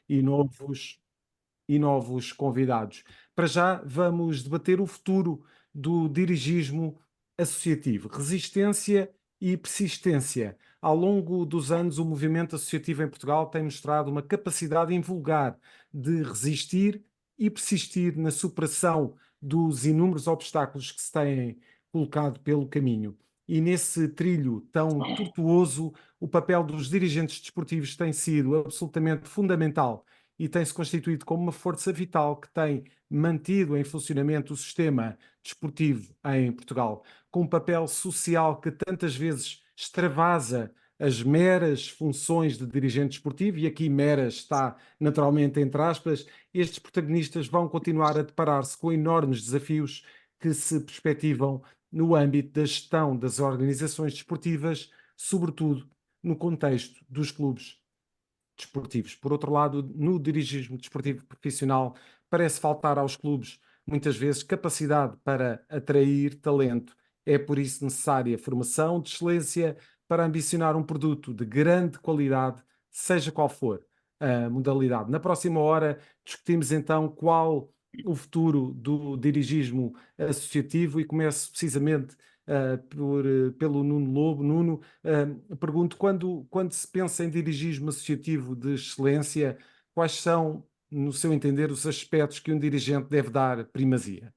e novos convidados. Para já, vamos debater o futuro do dirigismo associativo, resistência e persistência. Ao longo dos anos, o movimento associativo em Portugal tem mostrado uma capacidade invulgar de resistir e persistir na superação dos inúmeros obstáculos que se têm colocado pelo caminho. E nesse trilho tão tortuoso, o papel dos dirigentes desportivos tem sido absolutamente fundamental e tem-se constituído como uma força vital que tem mantido em funcionamento o sistema desportivo em Portugal, com um papel social que tantas vezes extravasa as meras funções de dirigente desportivo, e aqui meras está naturalmente entre aspas. Estes protagonistas vão continuar a deparar-se com enormes desafios que se perspectivam no âmbito da gestão das organizações desportivas, sobretudo no contexto dos clubes desportivos. Por outro lado, no dirigismo desportivo profissional, parece faltar aos clubes, muitas vezes, capacidade para atrair talento. É por isso necessária formação de excelência para ambicionar um produto de grande qualidade, seja qual for a modalidade. Na próxima hora, discutimos então qual o futuro do dirigismo associativo, e começo precisamente pelo Nuno Lobo. Nuno, pergunto, quando se pensa em dirigismo associativo de excelência, quais são, no seu entender, os aspectos que um dirigente deve dar primazia?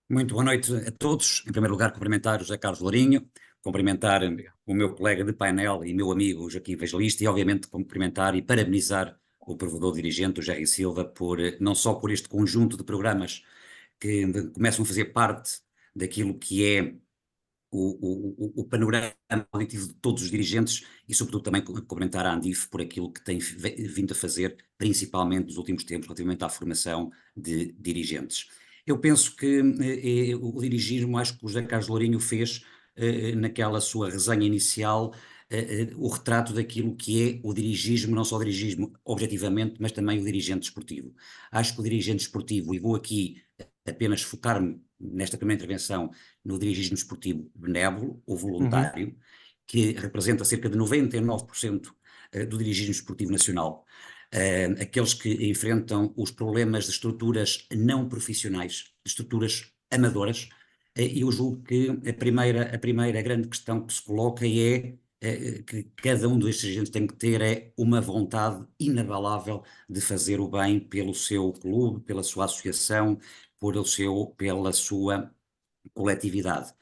Muito boa noite a todos. Em primeiro lugar, cumprimentar o José Carlos Lourinho, cumprimentar o meu colega de painel e meu amigo Joaquim Evangelista, e obviamente cumprimentar e parabenizar o provedor dirigente, o Jerry Silva, não só por este conjunto de programas que começam a fazer parte daquilo que é o panorama auditivo de todos os dirigentes, e sobretudo também cumprimentar a Andif por aquilo que tem vindo a fazer, principalmente nos últimos tempos, relativamente à formação de dirigentes. Eu penso que o dirigismo, acho que o José Carlos Lourinho fez, naquela sua resenha inicial, o retrato daquilo que é o dirigismo, não só o dirigismo objetivamente, mas também o dirigente desportivo. Acho que o dirigente desportivo, e vou aqui apenas focar-me nesta primeira intervenção no dirigismo desportivo benévolo ou voluntário, que representa cerca de 99% do dirigismo desportivo nacional, aqueles que enfrentam os problemas de estruturas não profissionais, de estruturas amadoras. Eu julgo que a primeira grande questão que se coloca é que cada um destes dirigentes tem que ter uma vontade inabalável de fazer o bem pelo seu clube, pela sua associação, pela sua coletividade.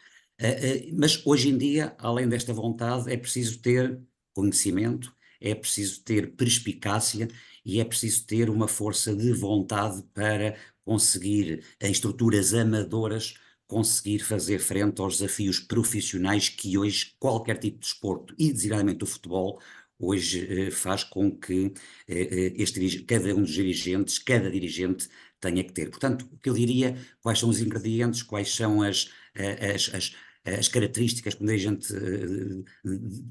Mas hoje em dia, além desta vontade, é preciso ter conhecimento, é preciso ter perspicácia e é preciso ter uma força de vontade para conseguir, em estruturas amadoras, conseguir fazer frente aos desafios profissionais que hoje qualquer tipo de desporto, e designadamente o futebol, hoje faz com que cada um dos dirigentes, cada dirigente, tenha que ter. Portanto, o que eu diria, quais são os ingredientes, quais são as características que um dirigente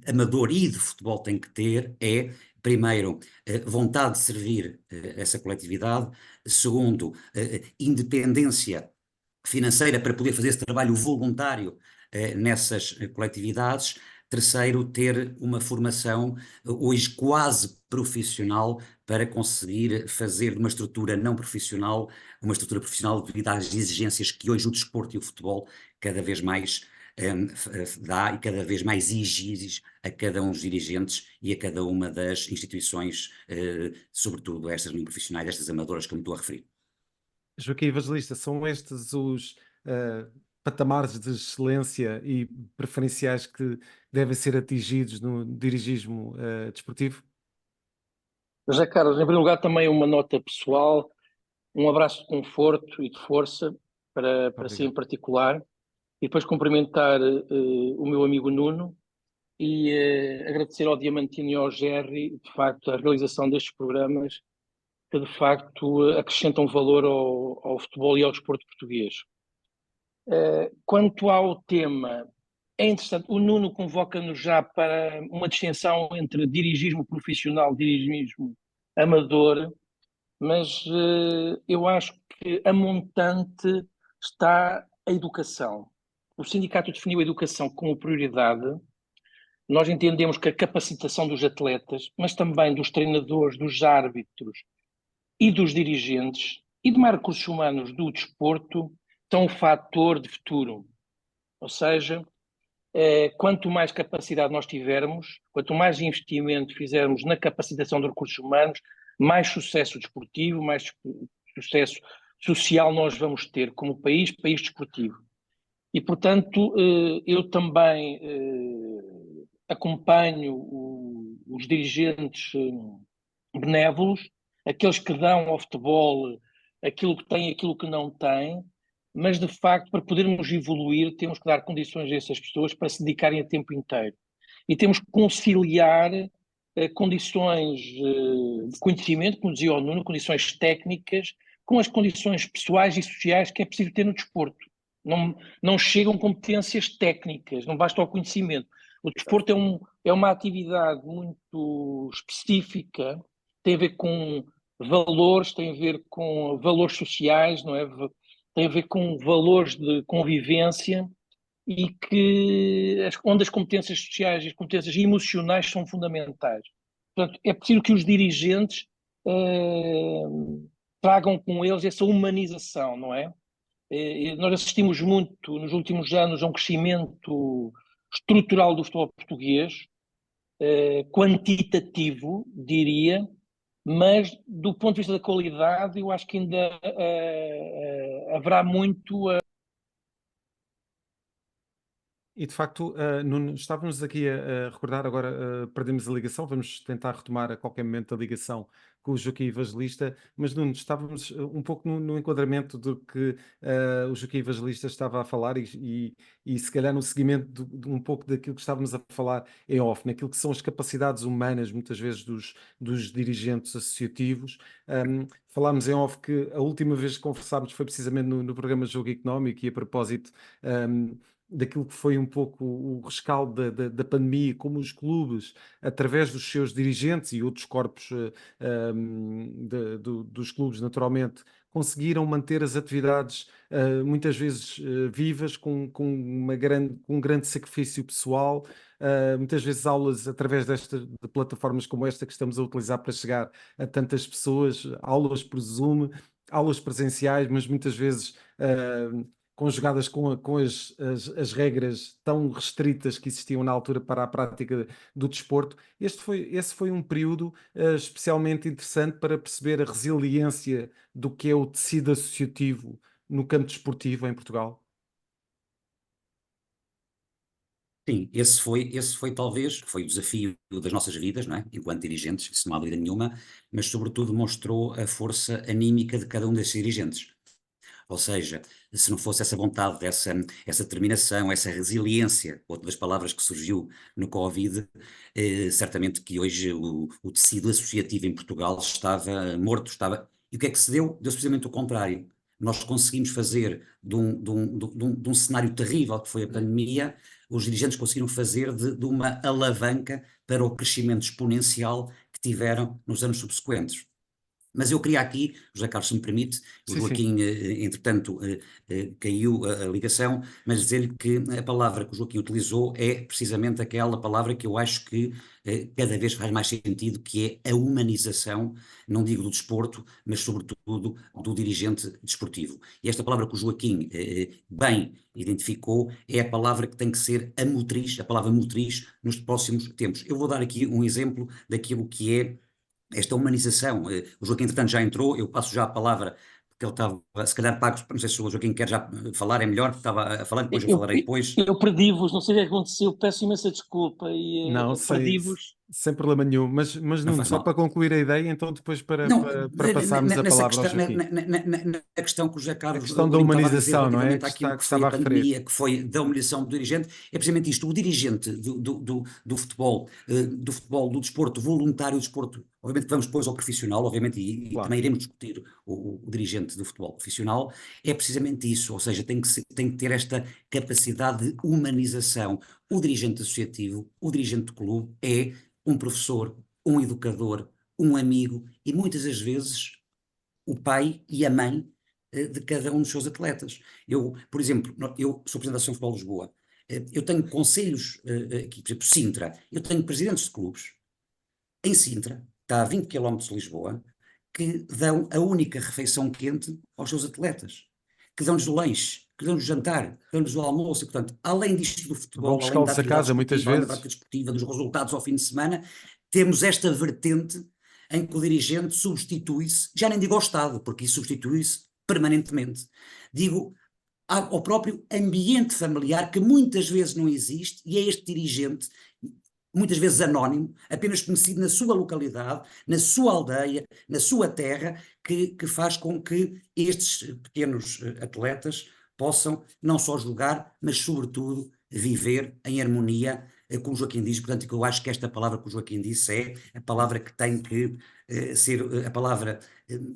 amador e de futebol tem que ter é, primeiro, vontade de servir essa coletividade; segundo, independência financeira para poder fazer esse trabalho voluntário nessas coletividades; terceiro, ter uma formação hoje quase profissional para conseguir fazer de uma estrutura não profissional uma estrutura profissional, devido às exigências que hoje o desporto e o futebol cada vez mais dá, e cada vez mais exige a cada um dos dirigentes e a cada uma das instituições, sobretudo estas não profissionais, estas amadoras que eu me estou a referir. Joaquim Evangelista, são estes os patamares de excelência e preferenciais que devem ser atingidos no dirigismo desportivo? José Carlos, em primeiro lugar, também uma nota pessoal, um abraço de conforto e de força para si em particular, e depois cumprimentar o meu amigo Nuno e agradecer ao Diamantino e ao Gerry, de facto, a realização destes programas que, de facto, acrescentam valor ao futebol e ao desporto português. Quanto ao tema, é interessante, o Nuno convoca-nos já para uma distinção entre dirigismo profissional e dirigismo amador, mas eu acho que a montante está a educação. O sindicato definiu a educação como prioridade nós entendemos que a capacitação dos atletas, mas também dos treinadores, dos árbitros e dos dirigentes e de mais recursos humanos do desporto são um fator de futuro. Ou seja, quanto mais capacidade nós tivermos, quanto mais investimento fizermos na capacitação de recursos humanos, mais sucesso desportivo, mais sucesso social nós vamos ter como país desportivo. E, portanto, eu também acompanho os dirigentes benévolos, aqueles que dão ao futebol aquilo que tem e aquilo que não tem, mas, de facto, para podermos evoluir, temos que dar condições a essas pessoas para se dedicarem a tempo inteiro. E temos que conciliar condições de conhecimento, como dizia o Nuno, condições técnicas, com as condições pessoais e sociais que é preciso ter no desporto. Não chegam competências técnicas, não basta o conhecimento. O desporto é uma atividade muito específica, tem a ver com valores, tem a ver com valores sociais, não é? Tem a ver com valores de convivência e onde as competências sociais e as competências emocionais são fundamentais. Portanto, é preciso que os dirigentes tragam com eles essa humanização, não é? Nós assistimos muito nos últimos anos a um crescimento estrutural do futebol português, quantitativo, diria, mas do ponto de vista da qualidade, eu acho que ainda haverá muito E de facto, Nuno, estávamos aqui a recordar, agora perdemos a ligação, vamos tentar retomar a qualquer momento a ligação com o Joaquim Evangelista, mas Nuno, estávamos um pouco no enquadramento do que o Joaquim Evangelista estava a falar e se calhar no seguimento de um pouco daquilo que estávamos a falar em off, naquilo que são as capacidades humanas, muitas vezes dos dirigentes associativos. Falámos em off que a última vez que conversámos foi precisamente no programa Jogo Económico e a propósito daquilo que foi um pouco o rescaldo da pandemia, como os clubes, através dos seus dirigentes e outros corpos dos clubes, naturalmente, conseguiram manter as atividades muitas vezes vivas, com um grande sacrifício pessoal, muitas vezes aulas através de plataformas como esta que estamos a utilizar para chegar a tantas pessoas, aulas por Zoom, aulas presenciais, mas muitas vezes conjugadas com as regras tão restritas que existiam na altura para a prática do desporto. Esse foi um período especialmente interessante para perceber a resiliência do que é o tecido associativo no campo desportivo em Portugal. Sim, esse foi talvez, foi o desafio das nossas vidas, não é? Enquanto dirigentes, isso não há dúvida nenhuma, mas sobretudo mostrou a força anímica de cada um desses dirigentes. Ou seja, se não fosse essa vontade, essa determinação, essa resiliência, outra das palavras que surgiu no Covid, certamente que hoje o tecido associativo em Portugal estava morto, E o que é que se deu? Deu-se precisamente o contrário. Nós conseguimos fazer de um cenário terrível que foi a pandemia, os dirigentes conseguiram fazer de uma alavanca para o crescimento exponencial que tiveram nos anos subsequentes. Mas eu queria aqui, José Carlos, se me permite, o Sim, Joaquim, entretanto, caiu a ligação, mas dizer-lhe que a palavra que o Joaquim utilizou é precisamente aquela palavra que eu acho que cada vez faz mais sentido, que é a humanização, não digo do desporto, mas sobretudo do dirigente desportivo. E esta palavra que o Joaquim bem identificou é a palavra que tem que ser a motriz, a palavra motriz nos próximos tempos. Eu vou dar aqui um exemplo daquilo que é esta humanização. O Joaquim, entretanto, já entrou, eu passo já a palavra, porque ele estava, se calhar, pago, não sei se o Joaquim quer já falar, é melhor, porque estava a falar, depois eu falarei depois. Eu perdi-vos, não sei o que aconteceu, peço imensa desculpa e não, perdi-vos. sem problema nenhum, mas Não Nuno, faz só mal. para concluir a ideia, então depois Não, para passarmos a nessa palavra ao questão, Joaquim. na questão que o José A Carlos questão da Lourinho estava a dizer humanização, não é? relativamente àquilo Que que foi estava a a referir. pandemia, que foi da humanização do dirigente, é precisamente isto, o dirigente do futebol, do desporto voluntário, do desporto, obviamente que vamos depois ao profissional, obviamente, e Claro. também iremos discutir o dirigente do futebol profissional, é precisamente isso, ou seja, tem que ter esta capacidade de humanização. O dirigente associativo, o dirigente de clube é um professor, um educador, um amigo e muitas das vezes o pai e a mãe de cada um dos seus atletas. Eu, por exemplo, eu sou presidente da Associação de Futebol de Lisboa. Eu tenho conselhos aqui, por exemplo, Sintra, eu tenho presidentes de clubes em Sintra, está a 20 km de Lisboa, que dão a única refeição quente aos seus atletas, que dão-lhes o lanche, que dão-lhes o jantar, que dão-lhes o almoço, e portanto, além disto do Vão futebol, além da buscá-los a atividade casa muitas esportiva, além da vezes. prática desportiva, dos resultados ao fim de semana, temos esta vertente em que o dirigente substitui-se, já nem digo ao Estado, porque isso substitui-se permanentemente, digo ao próprio ambiente familiar, que muitas vezes não existe, e é este dirigente, muitas vezes anónimo, apenas conhecido na sua localidade, na sua aldeia, na sua terra, que faz com que estes pequenos atletas possam não só jogar, mas sobretudo viver em harmonia com o Joaquim diz. Portanto, eu acho que esta palavra que o Joaquim disse é a palavra que tem que ser a palavra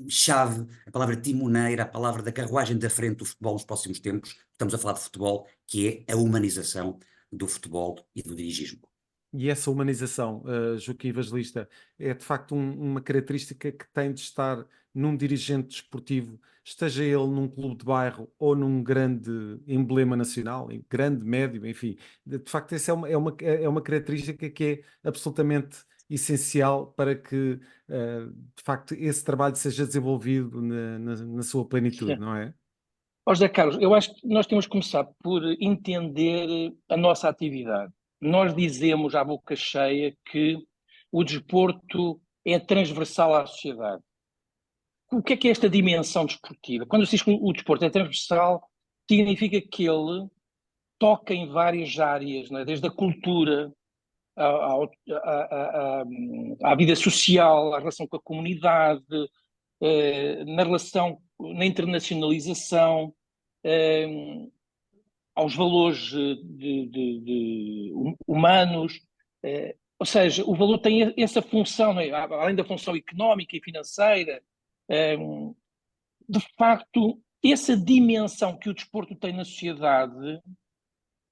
chave, a palavra timoneira, a palavra da carruagem da frente do futebol nos próximos tempos. Estamos a falar de futebol, que é a humanização do futebol e do dirigismo. E essa humanização, Joaquim Evangelista, é de facto uma característica que tem de estar num dirigente desportivo, esteja ele num clube de bairro ou num grande emblema nacional, grande, médio, enfim. De facto, essa é uma característica que é absolutamente essencial para que, de facto, esse trabalho seja desenvolvido na sua plenitude, não é? Ó José Carlos, eu acho que nós temos que começar por entender a nossa atividade. Nós dizemos à boca cheia que o desporto é transversal à sociedade. O que é esta dimensão desportiva? Quando se diz que o desporto é transversal, significa que ele toca em várias áreas, não é? Desde a cultura à vida social, à relação com a comunidade, na internacionalização, aos valores humanos. Ou seja, o valor tem essa função, não é? Além da função económica e financeira. De facto, essa dimensão que o desporto tem na sociedade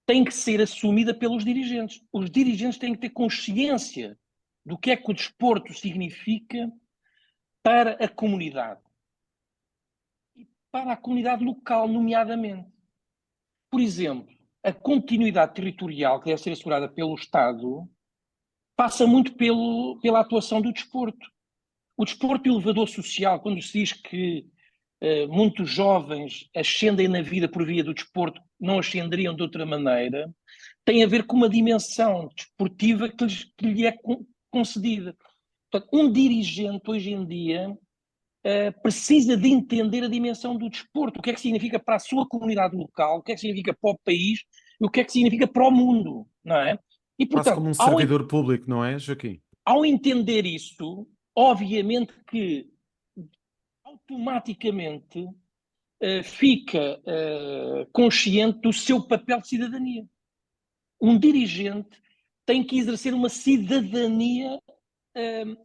tem que ser assumida pelos dirigentes. Os dirigentes têm que ter consciência do que é que o desporto significa para a comunidade. E para a comunidade local, nomeadamente. Por exemplo, a continuidade territorial que deve ser assegurada pelo Estado passa muito pela atuação do desporto. O desporto elevador social, quando se diz que muitos jovens ascendem na vida por via do desporto, não ascenderiam de outra maneira, tem a ver com uma dimensão desportiva que lhe é concedida. Portanto, um dirigente hoje em dia precisa de entender a dimensão do desporto, o que é que significa para a sua comunidade local, o que é que significa para o país e o que é que significa para o mundo, não é? E, Quase portanto, como um servidor público, não é, Joaquim? Ao entender isso, obviamente que automaticamente fica consciente do seu papel de cidadania. Um dirigente tem que exercer uma cidadania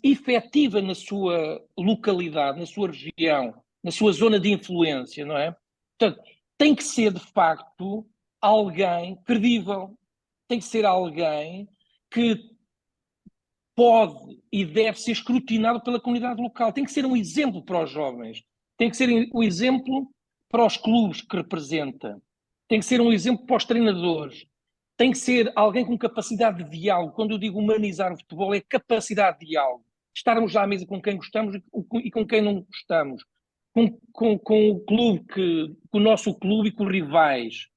efetiva na sua localidade, na sua região, na sua zona de influência, não é? Portanto, tem que ser, de facto, alguém credível. Tem que ser alguém que pode e deve ser escrutinado pela comunidade local. Tem que ser um exemplo para os jovens. Tem que ser um exemplo para os clubes que representa. Tem que ser um exemplo para os treinadores. Tem que ser alguém com capacidade de diálogo. Quando eu digo humanizar o futebol, é capacidade de diálogo. Estarmos à mesa com quem gostamos e com quem não gostamos. Com o clube, com o nosso clube e com os rivais.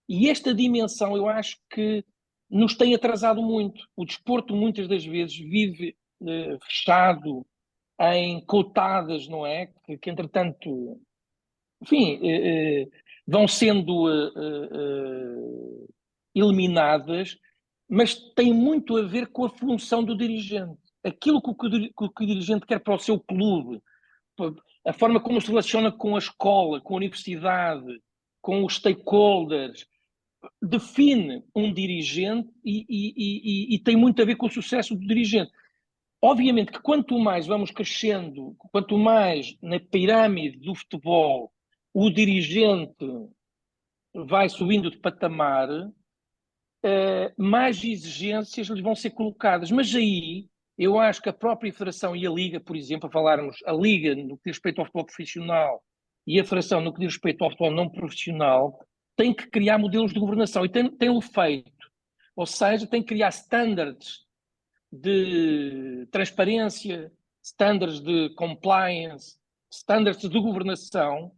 E esta dimensão, eu acho que nos tem atrasado muito. O desporto, muitas das vezes, vive fechado em coutadas, não é? Que entretanto, enfim, vão sendo eliminadas, mas tem muito a ver com a função do dirigente. Aquilo que o dirigente quer para o seu clube, a forma como se relaciona com a escola, com a universidade, com os stakeholders, define um dirigente e tem muito a ver com o sucesso do dirigente. Obviamente que quanto mais vamos crescendo, quanto mais na pirâmide do futebol o dirigente vai subindo de patamar, mais exigências lhes vão ser colocadas. Mas aí eu acho que a própria Federação e a Liga, por exemplo, a falarmos a Liga no que diz respeito ao futebol profissional e a Federação no que diz respeito ao futebol não profissional, tem que criar modelos de governação e tem-o feito. Ou seja, tem que criar standards de transparência, standards de compliance, standards de governação,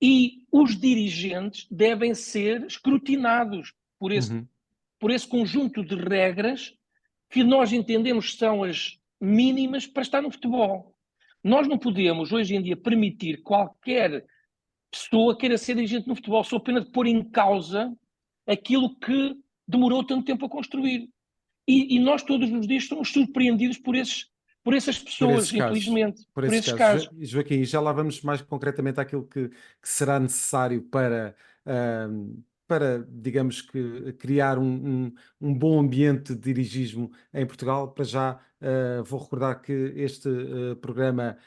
e os dirigentes devem ser escrutinados por esse conjunto de regras que nós entendemos que são as mínimas para estar no futebol. Nós não podemos, hoje em dia, permitir qualquer pessoa queira ser dirigente no futebol, só pena de pôr em causa aquilo que demorou tanto tempo a construir. E nós todos os dias somos surpreendidos por essas pessoas, infelizmente, por esses casos. Joaquim, já lá vamos mais concretamente àquilo que será necessário para, digamos que, criar um bom ambiente de dirigismo em Portugal. Para já, vou recordar que este programa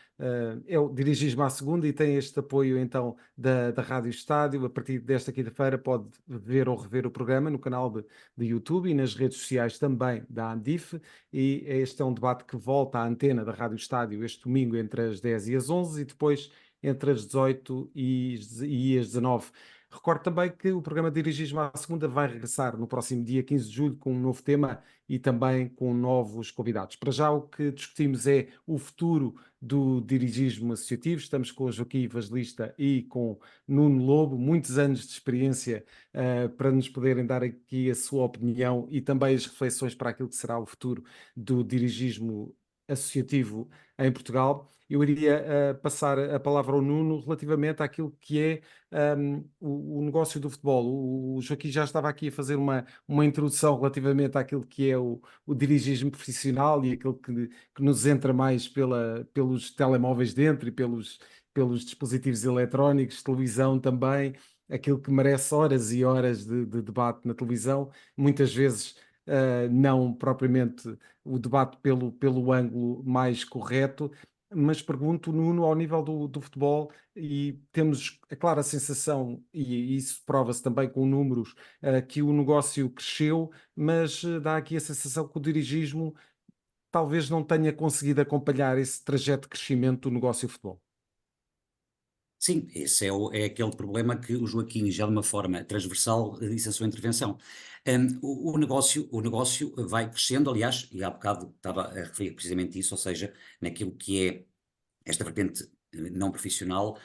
é o Dirigismo à Segunda e tem este apoio então da Rádio Estádio. A partir desta quinta-feira pode ver ou rever o programa no canal de YouTube e nas redes sociais também da Andif, e este é um debate que volta à antena da Rádio Estádio este domingo entre as 10 e as 11 e depois entre as 18 e as 19. Recordo também que o programa Dirigismo à Segunda vai regressar no próximo dia 15 de julho com um novo tema e também com novos convidados. Para já o que discutimos é o futuro do dirigismo associativo. Estamos com o Joaquim Evangelista e com Nuno Lobo, muitos anos de experiência para nos poderem dar aqui a sua opinião e também as reflexões para aquilo que será o futuro do dirigismo associativo em Portugal. Eu iria passar a palavra ao Nuno relativamente àquilo que é o negócio do futebol. O Joaquim já estava aqui a fazer uma introdução relativamente àquilo que é o dirigismo profissional e aquilo que nos entra mais pelos telemóveis dentro e pelos dispositivos eletrónicos, televisão também, aquilo que merece horas e horas de debate na televisão, muitas vezes não propriamente o debate pelo ângulo mais correto. Mas pergunto, Nuno, ao nível do futebol, e temos a clara sensação, e isso prova-se também com números, que o negócio cresceu, mas dá aqui a sensação que o dirigismo talvez não tenha conseguido acompanhar esse trajeto de crescimento do negócio de futebol. Sim, esse é aquele problema que o Joaquim, já de uma forma transversal, disse a sua intervenção. O negócio vai crescendo, aliás, e há bocado estava a referir precisamente isso, ou seja, naquilo que é esta vertente não profissional,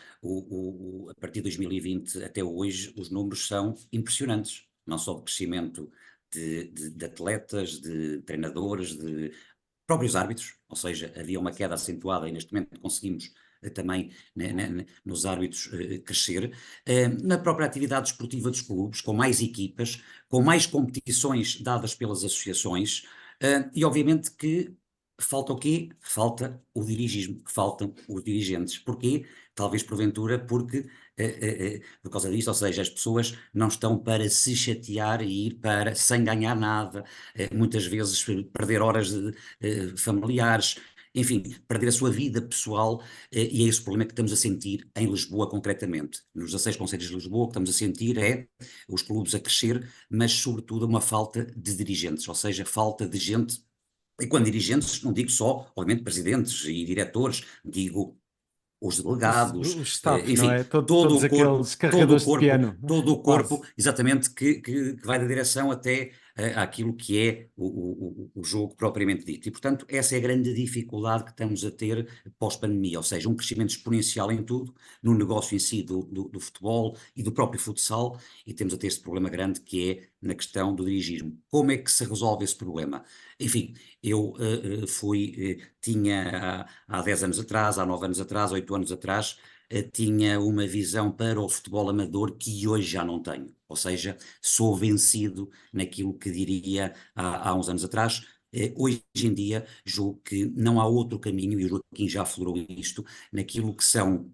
a partir de 2020 até hoje, os números são impressionantes, não só de crescimento de atletas, de treinadores, de próprios árbitros, ou seja, havia uma queda acentuada e neste momento conseguimos também nos árbitros crescer, na própria atividade desportiva dos clubes, com mais equipas, com mais competições dadas pelas associações, e obviamente que falta o quê? Falta o dirigismo, faltam os dirigentes. Porquê? Talvez porventura porque, por causa disso, ou seja, as pessoas não estão para se chatear e ir para sem ganhar nada, muitas vezes perder horas familiares, enfim, perder a sua vida pessoal, e é esse o problema que estamos a sentir em Lisboa concretamente. Nos 16 concelhos de Lisboa, o que estamos a sentir é os clubes a crescer, mas sobretudo uma falta de dirigentes, ou seja, falta de gente. E quando dirigentes, não digo só, obviamente, presidentes e diretores, digo os delegados, Os staff, não enfim, é? todo Todos o corpo, aqueles carregadores de piano. todo o corpo, Quase. exatamente, que vai da direção até àquilo que é o jogo propriamente dito. E, portanto, essa é a grande dificuldade que estamos a ter pós-pandemia, ou seja, um crescimento exponencial em tudo, no negócio em si do futebol e do próprio futsal, e temos a ter este problema grande que é na questão do dirigismo. Como é que se resolve esse problema? Enfim, eu tinha há 10 anos atrás, há 9 anos atrás, 8 anos atrás, tinha uma visão para o futebol amador que hoje já não tenho. Ou seja, sou vencido naquilo que diria há uns anos atrás. Hoje em dia, julgo que não há outro caminho, e o Joaquim já aflorou isto, naquilo que são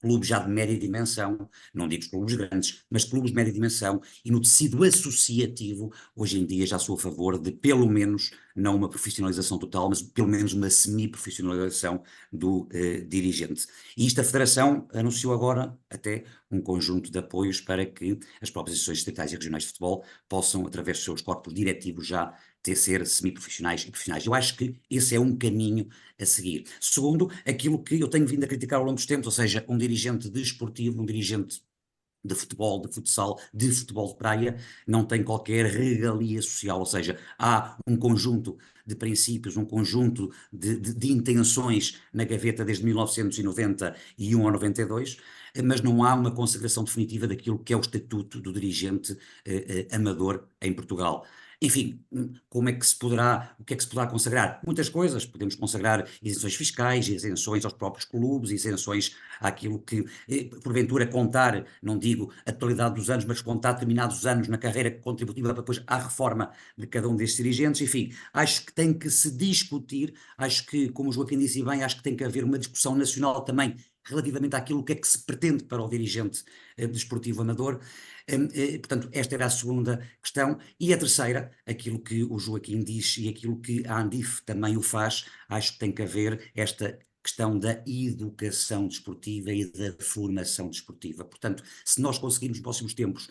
clubes já de média dimensão, não digo os clubes grandes, mas clubes de média dimensão, e no tecido associativo, hoje em dia já sou a favor de pelo menos, não uma profissionalização total, mas pelo menos uma semi-profissionalização do dirigente. E isto a Federação anunciou agora até um conjunto de apoios para que as próprias associações distritais e regionais de futebol possam, através dos seus corpos diretivos, já ser semi-profissionais e profissionais. Eu acho que esse é um caminho a seguir. Segundo, aquilo que eu tenho vindo a criticar ao longo dos tempos, ou seja, um dirigente desportivo, um dirigente de futebol, de futsal, de futebol de praia, não tem qualquer regalia social, ou seja, há um conjunto de princípios, um conjunto de intenções na gaveta desde 1991 ou 92, mas não há uma consagração definitiva daquilo que é o estatuto do dirigente amador em Portugal. Enfim, como é que se poderá, o que é que se poderá consagrar? Muitas coisas, podemos consagrar isenções fiscais, isenções aos próprios clubes, isenções àquilo que, porventura, contar, não digo a totalidade dos anos, mas contar determinados anos na carreira contributiva para depois à reforma de cada um destes dirigentes. Enfim, acho que tem que se discutir, acho que, como o Joaquim disse bem, acho que tem que haver uma discussão nacional também relativamente àquilo que é que se pretende para o dirigente desportivo amador. Portanto, esta era a segunda questão. E a terceira, aquilo que o Joaquim diz e aquilo que a Andif também o faz, acho que tem que haver esta questão da educação desportiva e da formação desportiva. Portanto, se nós conseguirmos nos próximos tempos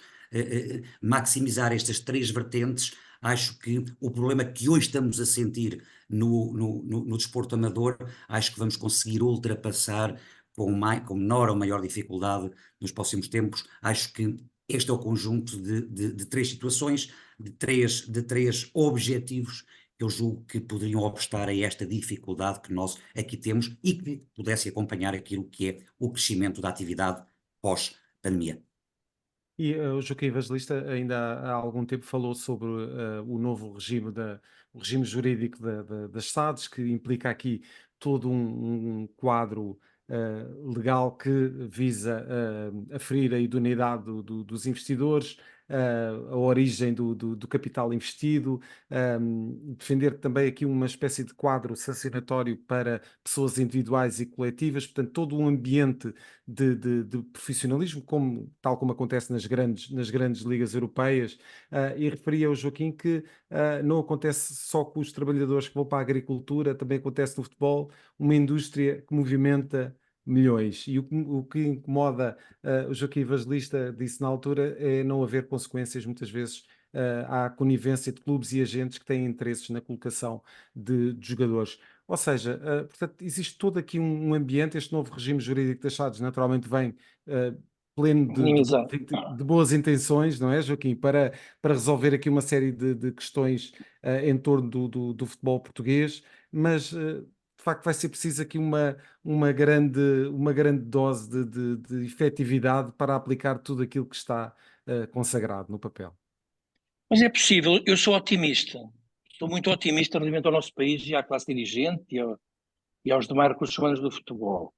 maximizar estas três vertentes, acho que o problema que hoje estamos a sentir no desporto amador, acho que vamos conseguir ultrapassar com menor ou maior dificuldade nos próximos tempos. Acho que este é o conjunto de três situações, de três objetivos que eu julgo que poderiam obstar a esta dificuldade que nós aqui temos e que pudesse acompanhar aquilo que é o crescimento da atividade pós-pandemia. E o Joaquim Evangelista ainda há algum tempo falou sobre o novo regime, o regime jurídico das SADs, que implica aqui todo um quadro legal que visa aferir a idoneidade dos investidores, a origem do capital investido, defender também aqui uma espécie de quadro sancionatório para pessoas individuais e coletivas, portanto, todo um ambiente de profissionalismo, tal como acontece nas grandes ligas europeias, e referia ao Joaquim que não acontece só com os trabalhadores que vão para a agricultura, também acontece no futebol, uma indústria que movimenta milhões. E o que incomoda o Joaquim Evangelista disse na altura é não haver consequências, muitas vezes há conivência de clubes e agentes que têm interesses na colocação de jogadores. Ou seja, portanto, existe todo aqui um ambiente, este novo regime jurídico das SADs naturalmente vem pleno minimizar. de boas intenções, não é, Joaquim? Para resolver aqui uma série de questões em torno do futebol português, mas de facto vai ser preciso aqui uma grande dose de efetividade para aplicar tudo aquilo que está consagrado no papel. Mas é possível, eu sou otimista. Sou muito otimista relativamente ao nosso país e à classe dirigente e aos demais recursos humanos do futebol.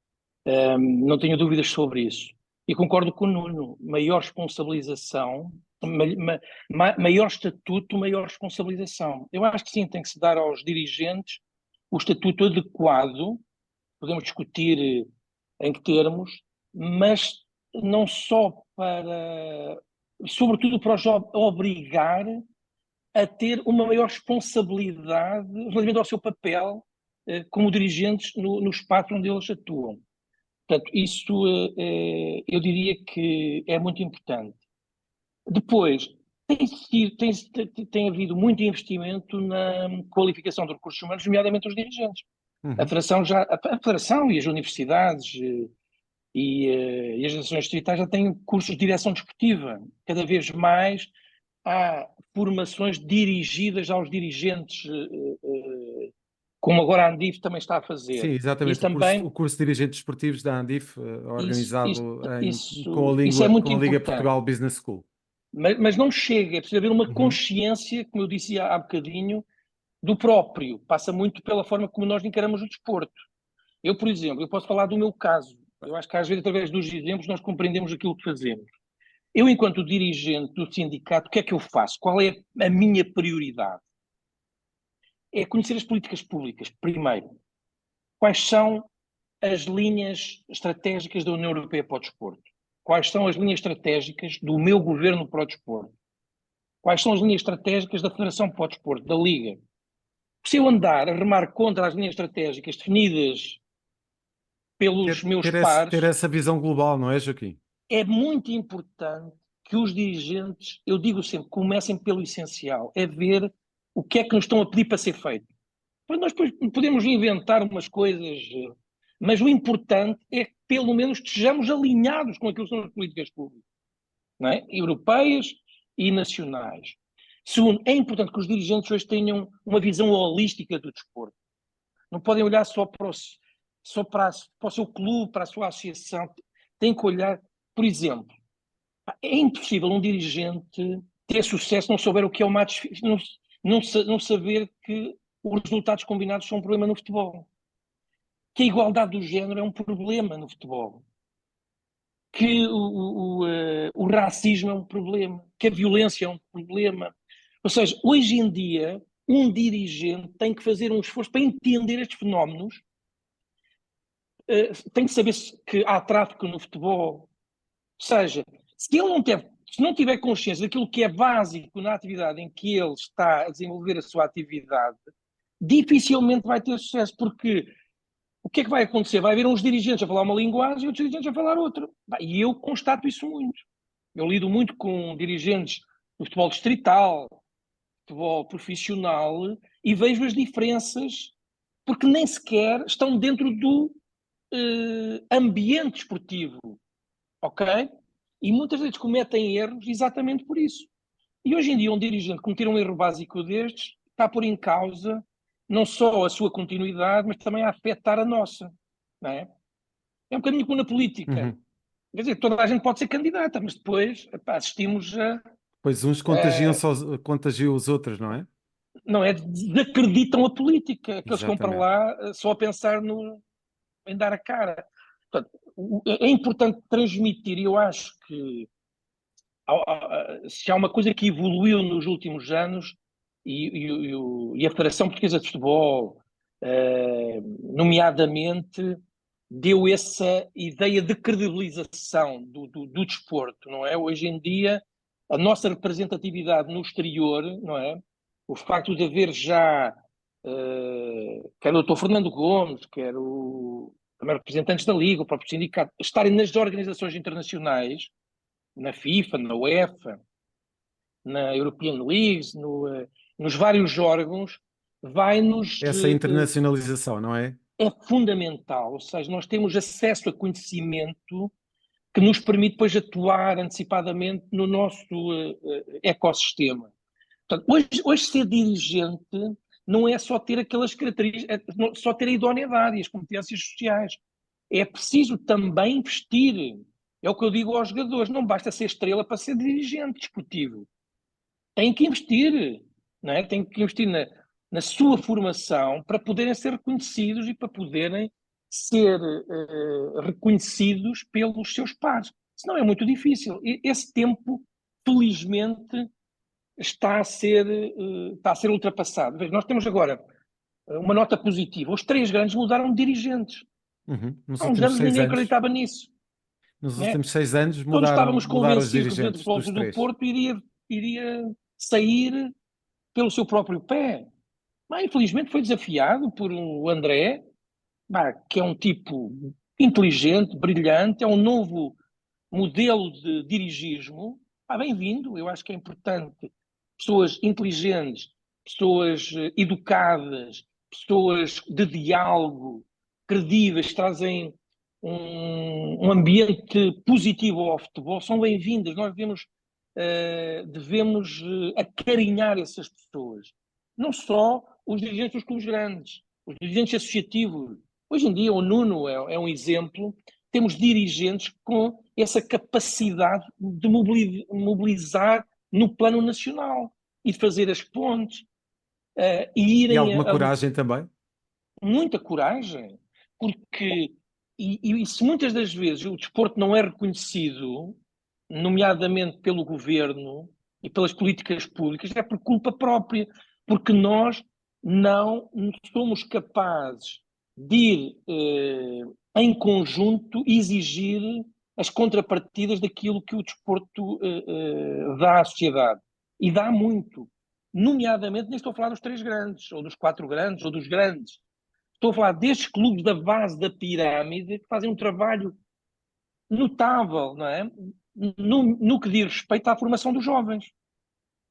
Não tenho dúvidas sobre isso. E concordo com o Nuno, maior responsabilização, maior estatuto, maior responsabilização. Eu acho que sim, tem que se dar aos dirigentes o estatuto adequado, podemos discutir em que termos, mas não só para, sobretudo para os obrigar a ter uma maior responsabilidade relativamente ao seu papel como dirigentes no espaço onde eles atuam. Portanto, isso eu diria que é muito importante. Depois, tem havido muito investimento na qualificação de recursos humanos, nomeadamente os dirigentes. Uhum. A Federação e as universidades e as associações distritais já têm cursos de direção desportiva. Cada vez mais há formações dirigidas aos dirigentes, como agora a Andif também está a fazer. Sim, exatamente. O curso de dirigentes desportivos da Andif, organizado com a Liga Portugal Business School. Mas não chega, é preciso haver uma consciência, como eu disse há bocadinho, do próprio. Passa muito pela forma como nós encaramos o desporto. Eu, por exemplo, eu posso falar do meu caso. Eu acho que às vezes, através dos exemplos, nós compreendemos aquilo que fazemos. Eu, enquanto dirigente do sindicato, o que é que eu faço? Qual é a minha prioridade? É conhecer as políticas públicas, primeiro. Quais são as linhas estratégicas da União Europeia para o desporto? Quais são as linhas estratégicas do meu governo para o desporto? Quais são as linhas estratégicas da Federação para o desporto, da Liga? Se eu andar a remar contra as linhas estratégicas definidas pelos meus pares... Ter essa visão global, não é, Joaquim? É muito importante que os dirigentes, eu digo sempre, comecem pelo essencial, é ver o que é que nos estão a pedir para ser feito. Nós podemos inventar umas coisas, mas o importante é que pelo menos estejamos alinhados com aquilo que são as políticas públicas. não é? Europeias e nacionais. Segundo, é importante que os dirigentes hoje tenham uma visão holística do desporto. Não podem olhar só para o seu clube, para a sua associação. Têm que olhar, por exemplo, é impossível um dirigente ter sucesso não souber o que é o match, não saber que os resultados combinados são um problema no futebol. Que a igualdade do género é um problema no futebol. Que o racismo é um problema. Que a violência é um problema. Ou seja, hoje em dia, um dirigente tem que fazer um esforço para entender estes fenómenos. Tem que saber que há tráfico no futebol. Ou seja, se não tiver consciência daquilo que é básico na atividade em que ele está a desenvolver a sua atividade, dificilmente vai ter sucesso, porque o que é que vai acontecer? Vai haver uns dirigentes a falar uma linguagem e outros dirigentes a falar outra. E eu constato isso muito. Eu lido muito com dirigentes do futebol distrital, futebol profissional, e vejo as diferenças, porque nem sequer estão dentro do ambiente esportivo, ok? E muitas vezes cometem erros exatamente por isso. E hoje em dia um dirigente cometer um erro básico destes está a pôr em causa não só a sua continuidade, mas também a afetar a nossa, não é? É um bocadinho como na política. Uhum. Quer dizer, toda a gente pode ser candidata, mas depois assistimos a... Pois uns contagiam os outros, não é? Não é? Desacreditam a política, que eles vão para Exatamente. lá só a pensar em dar a cara. Portanto, é importante transmitir, e eu acho que se há uma coisa que evoluiu nos últimos anos, e a Federação Portuguesa de Futebol, nomeadamente, deu essa ideia de credibilização do desporto, não é? Hoje em dia, a nossa representatividade no exterior, não é? O facto de haver já, quer o Dr. Fernando Gomes, quer também representantes da Liga, o próprio sindicato, estarem nas organizações internacionais, na FIFA, na UEFA, na European Leagues, nos vários órgãos, vai-nos... Essa internacionalização, não é? é fundamental, ou seja, nós temos acesso a conhecimento que nos permite depois atuar antecipadamente no nosso ecossistema. Portanto, hoje ser dirigente não é só ter aquelas características, é só ter a idoneidade e as competências sociais. É preciso também investir. É o que eu digo aos jogadores, não basta ser estrela para ser dirigente desportivo. Tem que investir, não é? Tem que investir na sua formação para poderem ser reconhecidos e para poderem ser reconhecidos pelos seus pares. Senão é muito difícil. E esse tempo, felizmente, está a ser ultrapassado. Veja, nós temos agora uma nota positiva. Os três grandes mudaram de dirigentes. Uhum. Nos Há uns últimos anos 6 ninguém anos. acreditava nisso. Nos Né? últimos 6 anos Todos estávamos mudaram os convencidos que o Presidente do dirigentes Futebol dos Clube do três. Porto iria sair pelo seu próprio pé. Mas, infelizmente foi desafiado por o André, que é um tipo inteligente, brilhante, é um novo modelo de dirigismo. Bem-vindo, eu acho que é importante pessoas inteligentes, pessoas educadas, pessoas de diálogo, credíveis, que trazem um ambiente positivo ao futebol, são bem-vindas. Nós devemos acarinhar essas pessoas. Não só os dirigentes dos clubes grandes, os dirigentes associativos. Hoje em dia o Nuno é um exemplo. Temos dirigentes com essa capacidade de mobilizar no plano nacional e de fazer as pontes e E irem alguma coragem também. muita coragem, porque e se muitas das vezes o desporto não é reconhecido, nomeadamente pelo governo e pelas políticas públicas, é por culpa própria, porque nós não somos capazes de ir em conjunto exigir as contrapartidas daquilo que o desporto dá à sociedade. E dá muito. Nomeadamente, nem estou a falar dos três grandes, ou dos quatro grandes, ou dos grandes. Estou a falar destes clubes da base da pirâmide que fazem um trabalho notável, não é? No que diz respeito à formação dos jovens.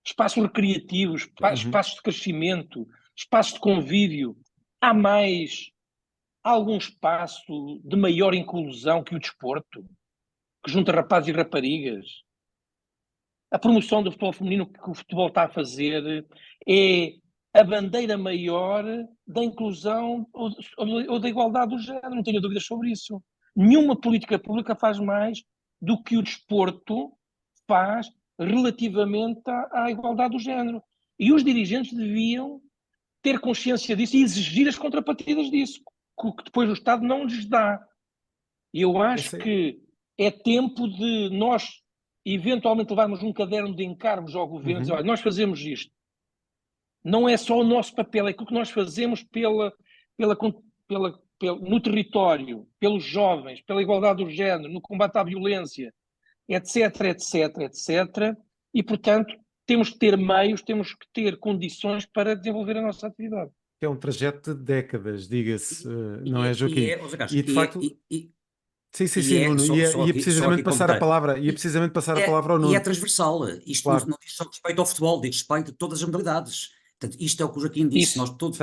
Espaços recreativos, Uhum. espaços de crescimento, espaços de convívio. Há algum espaço de maior inclusão que o desporto, que junta rapazes e raparigas. a promoção do futebol feminino que o futebol está a fazer é a bandeira maior da inclusão ou da igualdade do género, não tenho dúvidas sobre isso. Nenhuma política pública faz mais do que o desporto faz relativamente à igualdade do género. E os dirigentes deviam ter consciência disso e exigir as contrapartidas disso, que depois o Estado não lhes dá. E eu acho que é tempo de nós eventualmente levarmos um caderno de encargos ao governo e dizer, olha, nós fazemos isto. Não é só o nosso papel, é aquilo que nós fazemos no território, pelos jovens, pela igualdade do género, no combate à violência, etc, etc, etc. E, portanto, temos que ter meios, temos que ter condições para desenvolver a nossa atividade. É um trajeto de décadas, diga-se, não é, Joaquim? E de facto... Sim, Nuno, ia precisamente passar a palavra, ao Nuno. E é transversal, isto Claro. não diz só respeito ao futebol, diz respeito a todas as modalidades. Portanto, isto é o que o Joaquim disse, nós todos,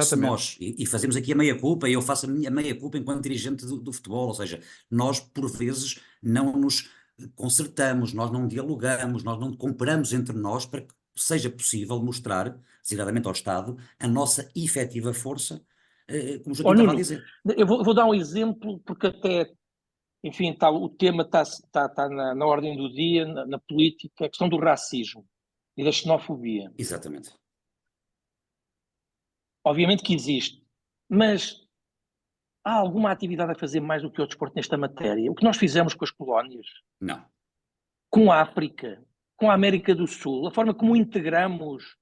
e fazemos aqui a meia-culpa, e eu faço a minha meia-culpa enquanto dirigente do futebol, ou seja, nós por vezes não nos concertamos, nós não dialogamos, nós não cooperamos entre nós para que seja possível mostrar, designadamente ao Estado, a nossa efetiva força, como o Joaquim estava a dizer. Eu vou dar um exemplo, porque até, enfim, o tema está na ordem do dia, na política, a questão do racismo e da xenofobia. Exatamente. Obviamente que existe, mas há alguma atividade a fazer mais do que o desporto nesta matéria? O que nós fizemos com as colónias? Não. Com a África, com a América do Sul, a forma como integramos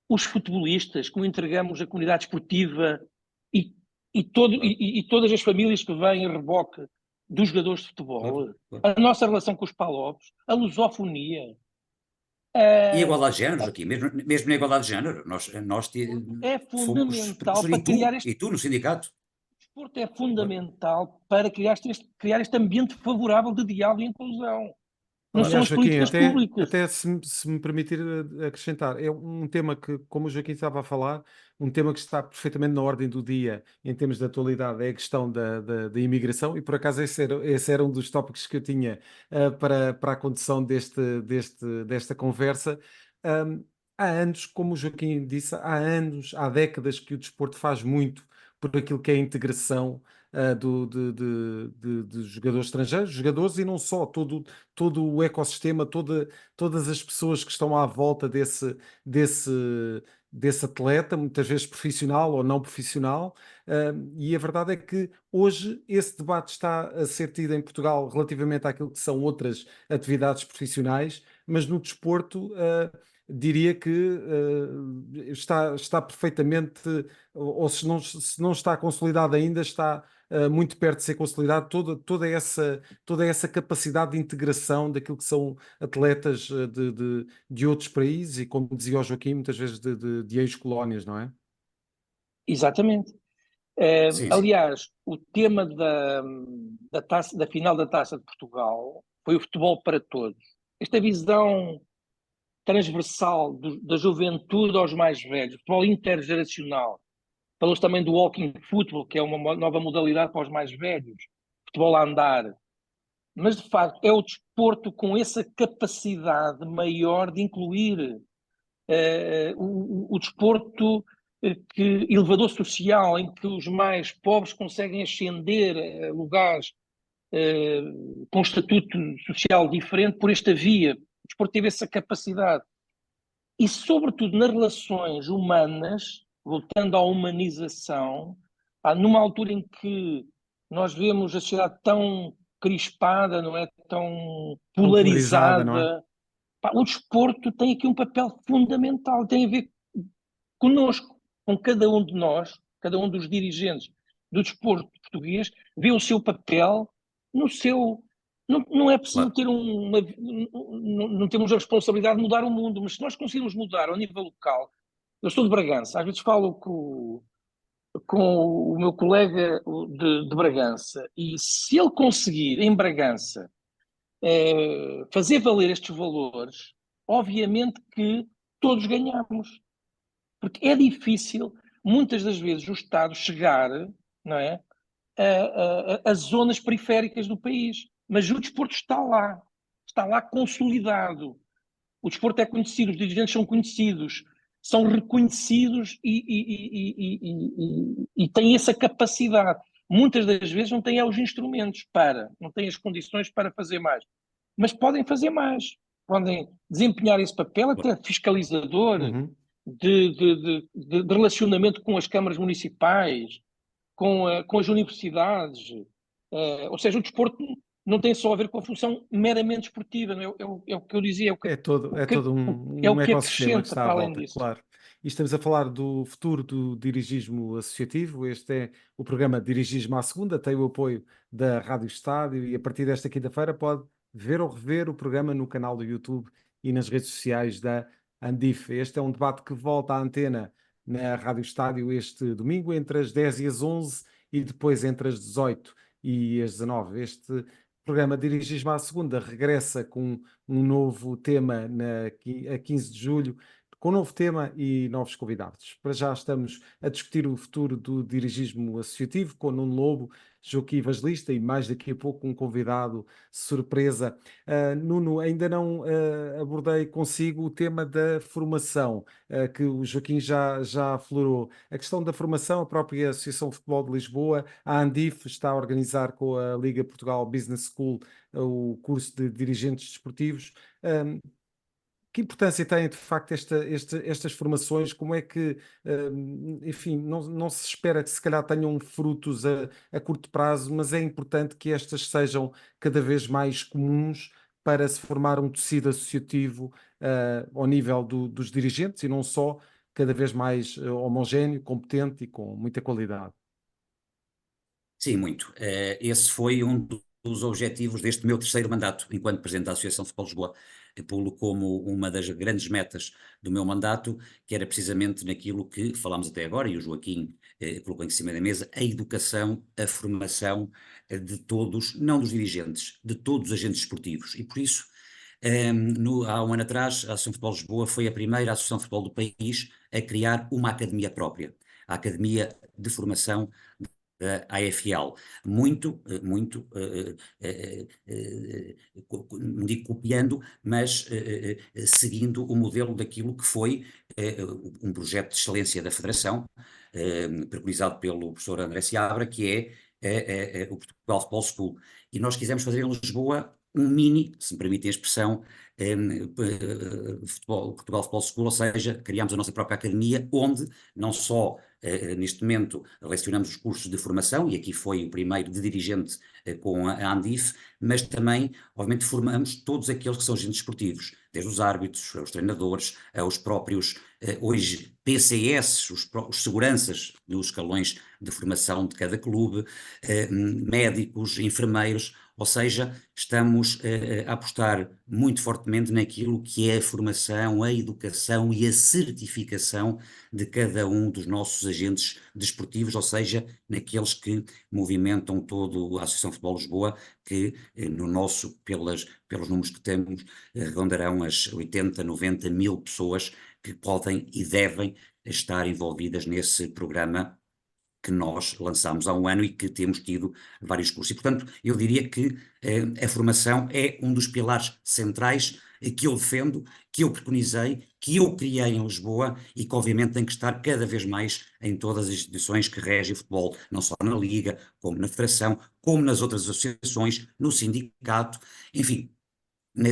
os futebolistas, como integramos a comunidade esportiva e todas as famílias que vêm a reboque dos jogadores de futebol, a nossa relação com os palopes, a lusofonia. E a igualdade de género, aqui, mesmo na igualdade de género, nós é fundamental fomos, para criar este... E tu no sindicato? O desporto é fundamental para criar este ambiente favorável de diálogo e inclusão. Não são as políticas públicas. Até se me permitir acrescentar, é um tema que, como o Joaquim estava a falar, um tema que está perfeitamente na ordem do dia em termos de atualidade é a questão da imigração, e por acaso esse era um dos tópicos que eu tinha para a condução desta conversa. Há anos, como o Joaquim disse, há décadas que o desporto faz muito por aquilo que é a integração de jogadores estrangeiros, jogadores e não só, todo o ecossistema, todas as pessoas que estão à volta desse atleta, muitas vezes profissional ou não profissional, e a verdade é que hoje esse debate está a ser tido em Portugal relativamente àquilo que são outras atividades profissionais, mas no desporto diria que está perfeitamente, ou se não está consolidado ainda, está muito perto de ser consolidado toda essa capacidade de integração daquilo que são atletas de outros países e, como dizia o Joaquim, muitas vezes de ex-colónias, não é? Exatamente. Sim. Aliás, o tema da final da Taça de Portugal foi o futebol para todos. Esta visão transversal da juventude aos mais velhos, futebol intergeracional. Falou-se também do walking football, que é uma nova modalidade para os mais velhos, futebol a andar. Mas, de facto, é o desporto com essa capacidade maior de incluir o desporto elevador social, em que os mais pobres conseguem ascender a lugares com um estatuto social diferente por esta via. O desporto teve essa capacidade. E, sobretudo, nas relações humanas, voltando à humanização, numa altura em que nós vemos a sociedade tão crispada, não é? Tão polarizada, não é? O desporto tem aqui um papel fundamental, tem a ver connosco, com cada um de nós, cada um dos dirigentes do desporto português, vê o seu papel no seu... Não é preciso ter não temos a responsabilidade de mudar o mundo, mas se nós conseguirmos mudar ao nível local... Eu sou de Bragança, às vezes falo com o meu colega de Bragança, e se ele conseguir, em Bragança, fazer valer estes valores, obviamente que todos ganhamos. Porque é difícil, muitas das vezes, o Estado chegar, não é, a zonas periféricas do país. Mas o desporto está lá consolidado. O desporto é conhecido, os dirigentes são conhecidos, são reconhecidos e têm essa capacidade. Muitas das vezes não têm os instrumentos não têm as condições para fazer mais, mas podem fazer mais, podem desempenhar esse papel até fiscalizador, Uhum. de relacionamento com as câmaras municipais, com as universidades. Ou seja, o desporto não tem só a ver com a função meramente esportiva, não é o que eu dizia, É todo é o um que ecossistema que acrescenta está à para além volta, disso. claro. E estamos a falar do futuro do dirigismo associativo. Este é o programa Dirigismo à Segunda, tem o apoio da Rádio Estádio e a partir desta quinta-feira pode ver ou rever o programa no canal do YouTube e nas redes sociais da Andif. Este é um debate que volta à antena na Rádio Estádio este domingo entre as 10 e as 11 e depois entre as 18 e as 19. Este programa Dirigismo à Segunda regressa com um novo tema a 15 de julho, com um novo tema e novos convidados. Para já estamos a discutir o futuro do dirigismo associativo com Nuno Lobo, Joaquim Evangelista e mais daqui a pouco um convidado surpresa. Nuno, ainda não abordei consigo o tema da formação, que o Joaquim já aflorou. A questão da formação, a própria Associação de Futebol de Lisboa, a Andif, está a organizar com a Liga Portugal Business School o curso de dirigentes desportivos. Que importância têm, de facto, estas formações? Como é que, enfim, não se espera que se calhar tenham frutos a curto prazo, mas é importante que estas sejam cada vez mais comuns para se formar um tecido associativo, ao nível dos dirigentes e não só, cada vez mais homogéneo, competente e com muita qualidade. Sim, muito. Esse foi um dos objetivos deste meu terceiro mandato enquanto Presidente da Associação de Futebol de Lisboa. Pô-lo como uma das grandes metas do meu mandato, que era precisamente naquilo que falámos até agora, e o Joaquim colocou em cima da mesa, a educação, a formação de todos, não dos dirigentes, de todos os agentes esportivos. E por isso, há um ano atrás, a Associação de Futebol de Lisboa foi a primeira associação de futebol do país a criar uma academia própria, a Academia de Formação da AFL, não digo copiando, mas seguindo o modelo daquilo que foi um projeto de excelência da Federação, preconizado pelo professor André Seabra, que é o Portugal Futebol School. E nós quisemos fazer em Lisboa um mini, se me permitem a expressão, Portugal Futebol School, ou seja, criámos a nossa própria academia, onde não só neste momento lecionamos os cursos de formação, e aqui foi o primeiro de dirigente com a Andif, mas também, obviamente, formamos todos aqueles que são agentes esportivos, desde os árbitros, os treinadores, os próprios, hoje, PCS, os seguranças dos escalões de formação de cada clube, médicos, enfermeiros, ou seja, estamos a apostar muito fortemente naquilo que é a formação, a educação e a certificação de cada um dos nossos agentes desportivos, ou seja, naqueles que movimentam toda a Associação de Futebol de Lisboa, que no nosso, pelos números que temos, rondarão as 80, 90 mil pessoas que podem e devem estar envolvidas nesse programa que nós lançámos há um ano e que temos tido vários cursos. E, portanto, eu diria que a formação é um dos pilares centrais que eu defendo, que eu preconizei, que eu criei em Lisboa e que, obviamente, tem que estar cada vez mais em todas as instituições que regem o futebol, não só na Liga, como na Federação, como nas outras associações, no sindicato, enfim.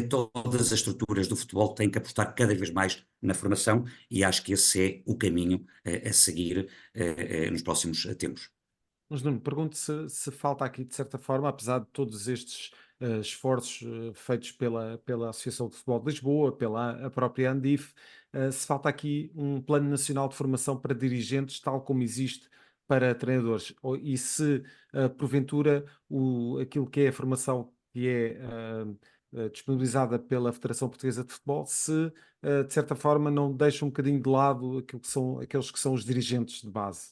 Todas as estruturas do futebol têm que apostar cada vez mais na formação e acho que esse é o caminho a seguir nos próximos tempos. Mas Nuno, pergunto se falta aqui, de certa forma, apesar de todos estes esforços feitos pela Associação de Futebol de Lisboa, pela a própria Andif, se falta aqui um plano nacional de formação para dirigentes, tal como existe para treinadores. E se, porventura, aquilo que é a formação que é disponibilizada pela Federação Portuguesa de Futebol, se, de certa forma, não deixa um bocadinho de lado aqueles que são os dirigentes de base.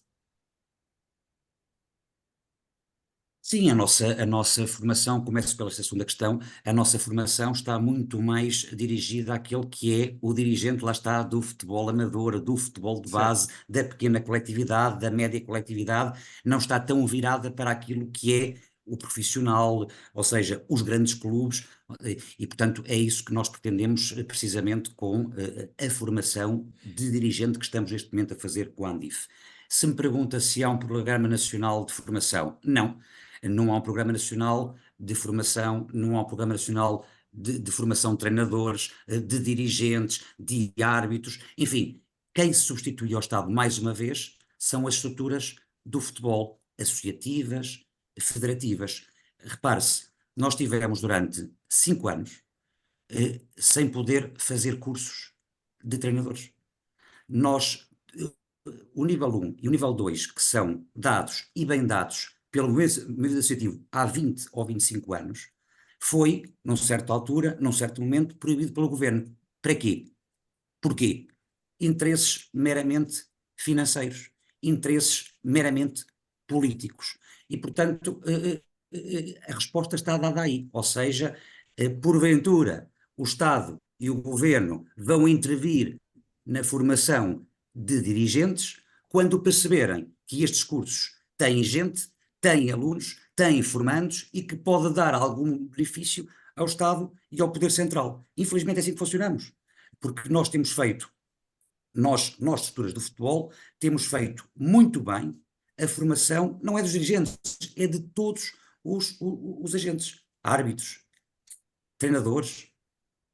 Sim, a nossa formação, começo pela segunda questão, a nossa formação está muito mais dirigida àquele que é o dirigente, lá está, do futebol amador, do futebol de base, da pequena coletividade, da média coletividade, não está tão virada para aquilo que é o profissional, ou seja, os grandes clubes, e portanto é isso que nós pretendemos precisamente com a formação de dirigente que estamos neste momento a fazer com a Andif. Se me pergunta se há um programa nacional de formação, não. Não há um programa nacional de formação, não há um programa nacional de formação de treinadores, de dirigentes, de árbitros, enfim, quem se substitui ao Estado mais uma vez são as estruturas do futebol, associativas, federativas. Repare-se, nós tivemos durante 5 anos sem poder fazer cursos de treinadores. Nós, o nível 1 e o nível 2, que são dados e bem dados pelo movimento associativo há 20 ou 25 anos, foi, numa certa altura, num certo momento, proibido pelo governo. Para quê? Porquê? Interesses meramente financeiros, interesses meramente políticos. E, portanto, a resposta está dada aí. Ou seja, porventura, o Estado e o Governo vão intervir na formação de dirigentes quando perceberem que estes cursos têm gente, têm alunos, têm formandos e que pode dar algum benefício ao Estado e ao Poder Central. Infelizmente é assim que funcionamos, porque nós temos feito, nós estruturas do futebol, temos feito muito bem a formação, não é dos dirigentes, é de todos os agentes, árbitros, treinadores,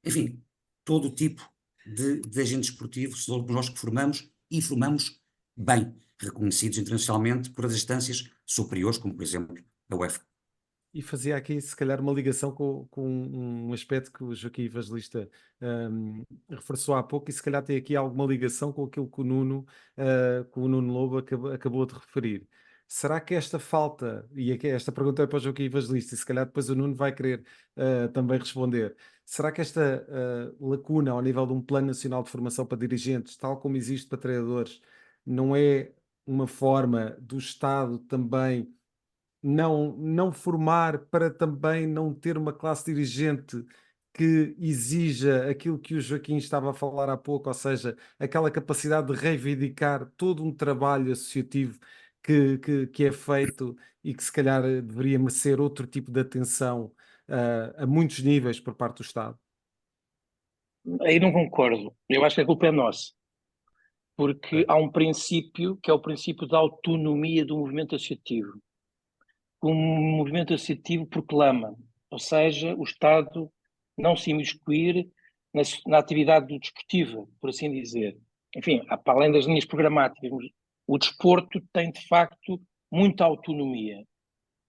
enfim, todo o tipo de agentes esportivos, somos nós que formamos e formamos bem, reconhecidos internacionalmente por as instâncias superiores, como por exemplo a UEFA. E fazia aqui, se calhar, uma ligação com um aspecto que o Joaquim Evangelista reforçou há pouco, e se calhar tem aqui alguma ligação com aquilo que o Nuno Lobo acabou de referir. Será que esta falta, e aqui esta pergunta é para o Joaquim Evangelista, e se calhar depois o Nuno vai querer também responder, será que esta lacuna ao nível de um plano nacional de formação para dirigentes, tal como existe para treinadores, não é uma forma do Estado também não formar para também não ter uma classe dirigente que exija aquilo que o Joaquim estava a falar há pouco, ou seja, aquela capacidade de reivindicar todo um trabalho associativo que é feito e que se calhar deveria merecer outro tipo de atenção a muitos níveis por parte do Estado? Aí não concordo. Eu acho que a culpa é nossa. Porque há um princípio que é o princípio da autonomia do movimento associativo. O movimento associativo proclama, ou seja, o Estado não se imiscuir na atividade desportiva, por assim dizer. Enfim, para além das linhas programáticas, o desporto tem de facto muita autonomia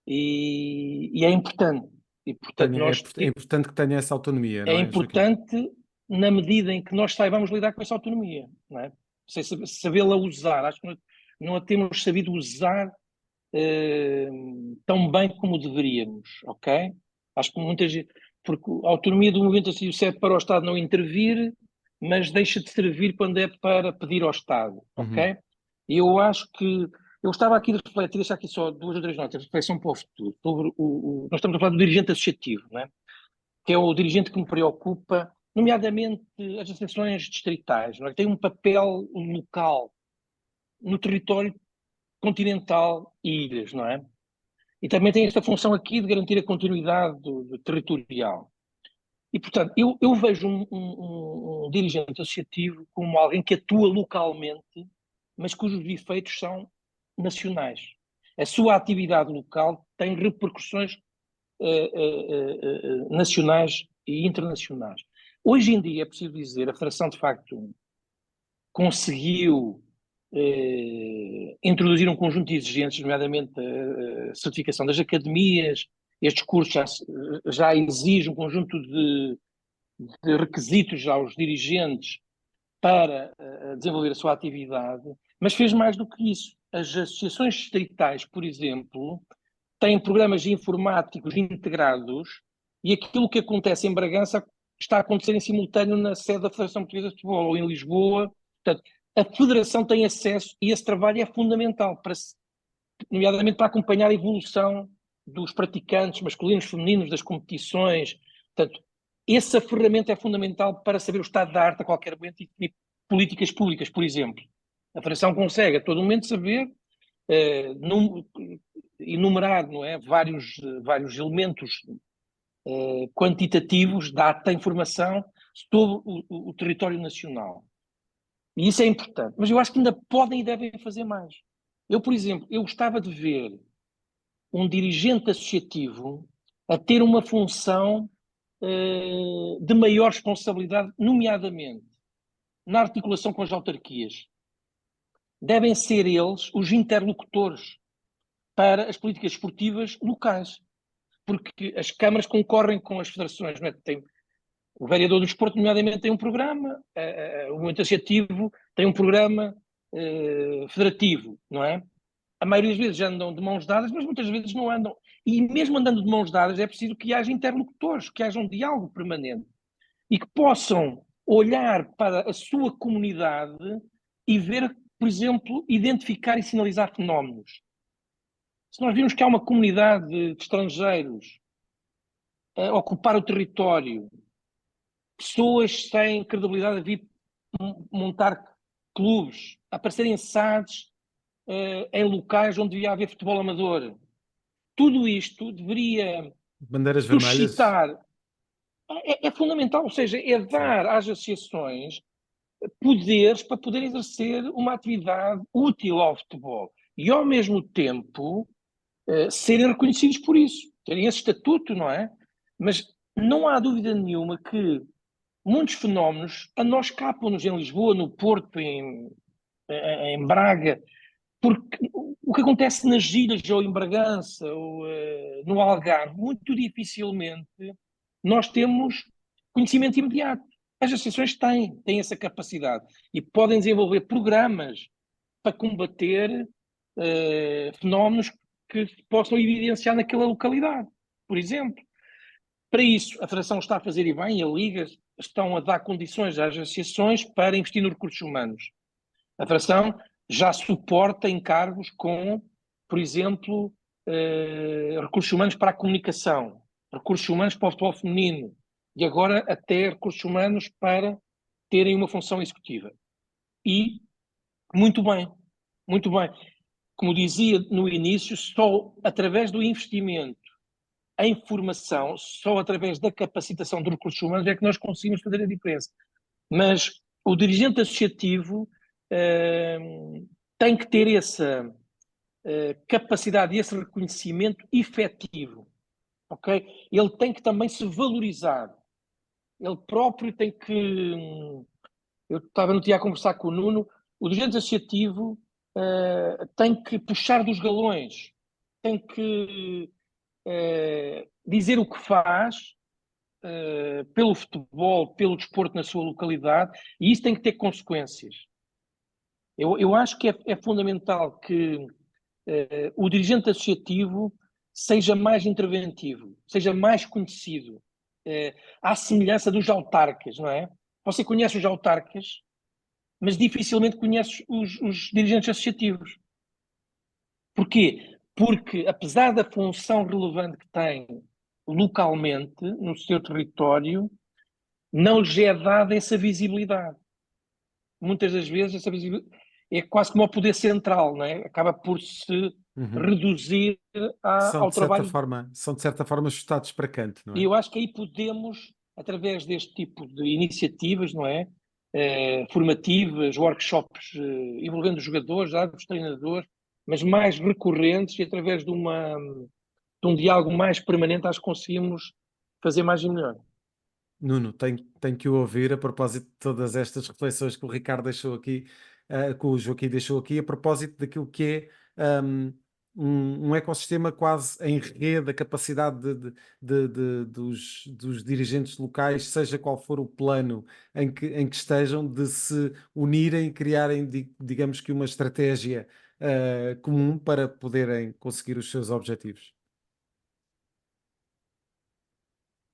e é importante. E, portanto, É importante que tenha essa autonomia, é não é, Joaquim? importante na medida em que nós saibamos lidar com essa autonomia, não é? Sabê-la usar. Acho que não a temos sabido usar tão bem como deveríamos, ok? Acho que muitas, porque a autonomia do movimento assim serve para o Estado não intervir, mas deixa de servir quando é para pedir ao Estado, ok? E eu acho que eu estava aqui de refletir, deixar aqui só 2 ou 3 notas de reflexão para o futuro, sobre nós estamos a falar do dirigente associativo, não é? Que é o dirigente que me preocupa, nomeadamente as associações distritais, não é? Que tem um papel local no território continental e ilhas, não é? E também tem esta função aqui de garantir a continuidade do territorial. E, portanto, eu vejo um dirigente associativo como alguém que atua localmente, mas cujos efeitos são nacionais. A sua atividade local tem repercussões nacionais e internacionais. Hoje em dia, é preciso dizer, a Federação de facto conseguiu introduzir um conjunto de exigências, nomeadamente a certificação das academias. Estes cursos já exigem um conjunto de requisitos aos dirigentes para desenvolver a sua atividade, mas fez mais do que isso. As associações distritais, por exemplo, têm programas informáticos integrados e aquilo que acontece em Bragança está a acontecer em simultâneo na sede da Federação Portuguesa de Futebol ou em Lisboa. Portanto, a Federação tem acesso e esse trabalho é fundamental, nomeadamente para acompanhar a evolução dos praticantes masculinos, femininos, das competições. Portanto, essa ferramenta é fundamental para saber o estado da arte a qualquer momento e definir políticas públicas, por exemplo. A Federação consegue a todo momento saber enumerado, não é? Vários elementos quantitativos, data, informação sobre o território nacional. E isso é importante. Mas eu acho que ainda podem e devem fazer mais. Eu, por exemplo, eu gostava de ver um dirigente associativo a ter uma função de maior responsabilidade, nomeadamente na articulação com as autarquias. Devem ser eles os interlocutores para as políticas esportivas locais, porque as câmaras concorrem com as federações, não é? O vereador do desporto, nomeadamente, tem um programa, o movimento associativo tem um programa federativo, não é? A maioria das vezes andam de mãos dadas, mas muitas vezes não andam. E mesmo andando de mãos dadas, é preciso que haja interlocutores, que haja um diálogo permanente e que possam olhar para a sua comunidade e ver, por exemplo, identificar e sinalizar fenómenos. Se nós virmos que há uma comunidade de estrangeiros a ocupar o território, pessoas sem credibilidade a vir montar clubes, a aparecerem SADs em locais onde devia haver futebol amador. Tudo isto deveria Bandeiras vermelhas. suscitar. É fundamental, ou seja, é dar às associações poderes para poderem exercer uma atividade útil ao futebol e, ao mesmo tempo, serem reconhecidos por isso, terem esse estatuto, não é? Mas não há dúvida nenhuma que muitos fenómenos a nós escapam-nos em Lisboa, no Porto, em Braga, porque o que acontece nas ilhas ou em Bragança ou no Algarve, muito dificilmente nós temos conhecimento imediato. As associações têm essa capacidade e podem desenvolver programas para combater fenómenos que se possam evidenciar naquela localidade, por exemplo. Para isso, a Federação está a fazer e bem, e a Liga estão a dar condições às associações para investir nos recursos humanos. A Federação já suporta encargos com, por exemplo, recursos humanos para a comunicação, recursos humanos para o futebol feminino e agora até recursos humanos para terem uma função executiva. E muito bem, muito bem. Como dizia no início, só através do investimento em formação, só através da capacitação dos recursos humanos é que nós conseguimos fazer a diferença. Mas o dirigente associativo tem que ter essa capacidade e esse reconhecimento efetivo, ok? Ele tem que também se valorizar. Ele próprio tem que... eu estava no dia a conversar com o Nuno, o dirigente associativo tem que puxar dos galões, tem que dizer o que faz pelo futebol, pelo desporto na sua localidade, e isso tem que ter consequências. Eu acho que é fundamental que o dirigente associativo seja mais interventivo, seja mais conhecido, à semelhança dos autarcas, não é? Você conhece os autarcas, mas dificilmente conhece os dirigentes associativos. Porquê? Porque, apesar da função relevante que têm localmente, no seu território, não lhes é dada essa visibilidade. Muitas das vezes essa visibilidade é quase como o poder central, não é? Acaba por se reduzir ao trabalho. São de certa forma ajustados para canto, não é? E eu acho que aí podemos, através deste tipo de iniciativas, não é? Formativas, workshops envolvendo os jogadores, os treinadores, mas mais recorrentes e através de um diálogo mais permanente, acho que conseguimos fazer mais e melhor. Nuno, tenho que o ouvir a propósito de todas estas reflexões que o Ricardo deixou aqui, que o Joaquim deixou aqui, a propósito daquilo que é um ecossistema quase em rede, a capacidade dos dirigentes locais, seja qual for o plano em que estejam, de se unirem e criarem, digamos que uma estratégia comum para poderem conseguir os seus objetivos.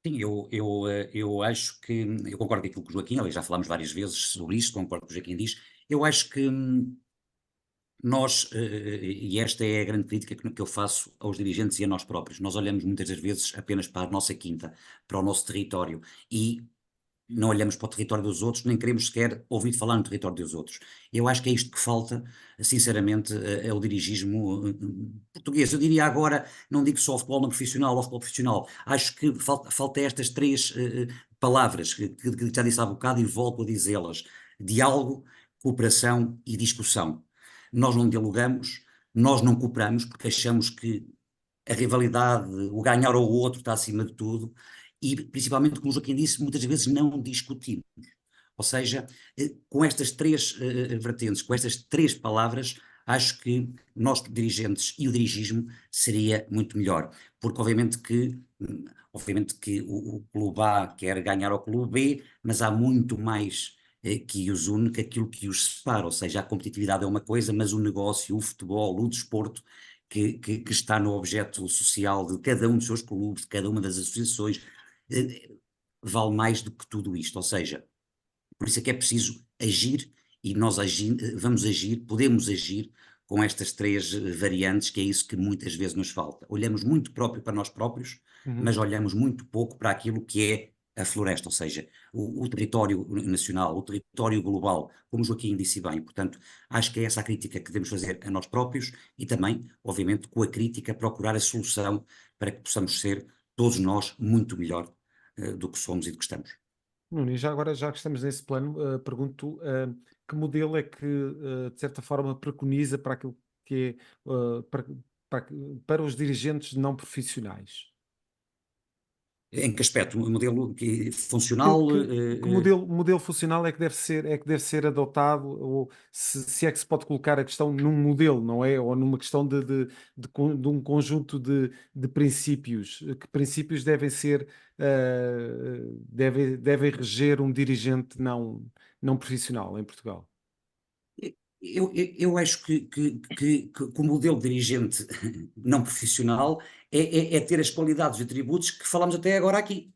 Sim, eu acho que, eu concordo com aquilo que o Joaquim, aliás, já falámos várias vezes sobre isto, concordo com o que o Joaquim diz, eu acho que nós, e esta é a grande crítica que eu faço aos dirigentes e a nós próprios, nós olhamos muitas das vezes apenas para a nossa quinta, para o nosso território, e não olhamos para o território dos outros, nem queremos sequer ouvir falar no território dos outros. Eu acho que é isto que falta, sinceramente, é o dirigismo português. Eu diria agora, não digo só o futebol não profissional ou o futebol profissional, acho que falta estas três palavras que já disse há bocado e volto a dizê-las: diálogo, cooperação e discussão. Nós não dialogamos, nós não cooperamos porque achamos que a rivalidade, o ganhar ao outro está acima de tudo, e principalmente, como o Joaquim disse, muitas vezes não discutimos. Ou seja, com estas três vertentes, com estas três palavras, acho que nós dirigentes e o dirigismo seria muito melhor, porque obviamente que o clube A quer ganhar ao clube B, mas há muito mais que os une que aquilo que os separa, ou seja, a competitividade é uma coisa, mas o negócio, o futebol, o desporto, que está no objeto social de cada um dos seus clubes, de cada uma das associações, vale mais do que tudo isto, ou seja, por isso é que é preciso agir e nós vamos agir, podemos agir com estas três variantes, que é isso que muitas vezes nos falta. Olhamos muito próprio para nós próprios, mas olhamos muito pouco para aquilo que é a floresta, ou seja, o território nacional, o território global, como o Joaquim disse bem. Portanto, acho que é essa a crítica que devemos fazer a nós próprios e também, obviamente, com a crítica, procurar a solução para que possamos ser, todos nós, muito melhor do que somos e do que estamos. Nuno, e já agora, já que estamos nesse plano, pergunto que modelo é que, de certa forma, preconiza para aquilo que é para os dirigentes não profissionais? Em que aspecto? Um modelo funcional? Que modelo funcional é que deve ser adotado, ou se é que se pode colocar a questão num modelo, não é? Ou numa questão de um conjunto de princípios. Que princípios devem ser, devem reger um dirigente não profissional em Portugal? Eu acho que o modelo dirigente não profissional é ter as qualidades e atributos que falamos até agora aqui.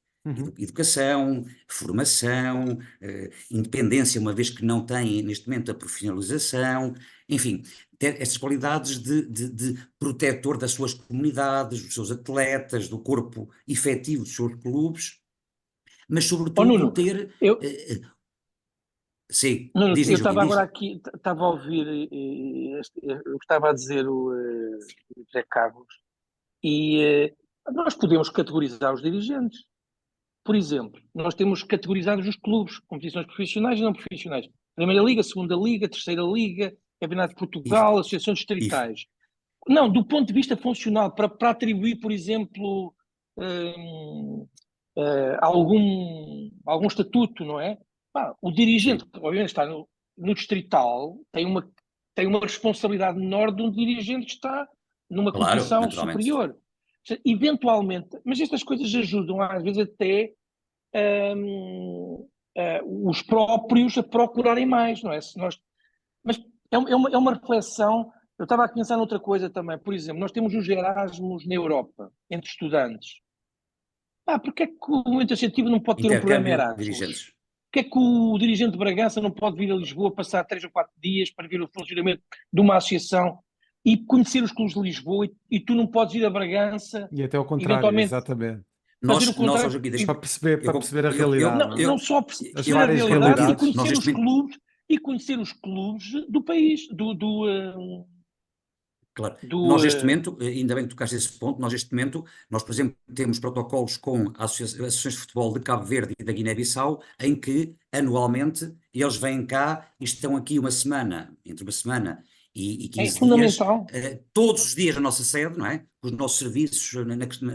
Educação, formação, independência, uma vez que não tem neste momento a profissionalização, enfim, ter estas qualidades de protetor das suas comunidades, dos seus atletas, do corpo efetivo dos seus clubes, mas sobretudo Nuno, ter... eu, sim, Nuno, diz, eu Joaquim, estava diz. agora aqui, estava a ouvir o que estava a dizer o José Carlos, e nós podemos categorizar os dirigentes. Por exemplo, nós temos categorizados os clubes, competições profissionais e não profissionais. Primeira Liga, Segunda Liga, Terceira Liga, Campeonato de Portugal, Associações Distritais. Não, do ponto de vista funcional, para atribuir, por exemplo, algum estatuto, não é? O dirigente, que obviamente está no distrital, tem uma responsabilidade menor de um dirigente que está numa Claro, competição naturalmente. superior. Eventualmente, mas estas coisas ajudam às vezes até os próprios a procurarem mais, não é? Mas é uma reflexão. Eu estava a pensar noutra coisa também. Por exemplo, nós temos os Erasmus na Europa, entre estudantes. Porque é que o movimento associativo não pode ter um programa Intercâmbio de Erasmus? dirigentes. Porque é que o dirigente de Bragança não pode vir a Lisboa passar 3 ou 4 dias para ver o funcionamento de uma associação e conhecer os clubes de Lisboa e tu não podes ir a Bragança, E até ao contrário, eventualmente exatamente. fazer o Nós contrário? hoje aqui, Para perceber a realidade, não é? Não só As perceber a várias realidade realidades. e conhecer os clubes do país, claro, nós neste momento, ainda bem que tocaste esse ponto, nós, por exemplo, temos protocolos com associações de futebol de Cabo Verde e da Guiné-Bissau, em que anualmente eles vêm cá e estão aqui uma semana, entre uma semana e 15 dias, fundamental. todos os dias na nossa sede, não é? Os nossos serviços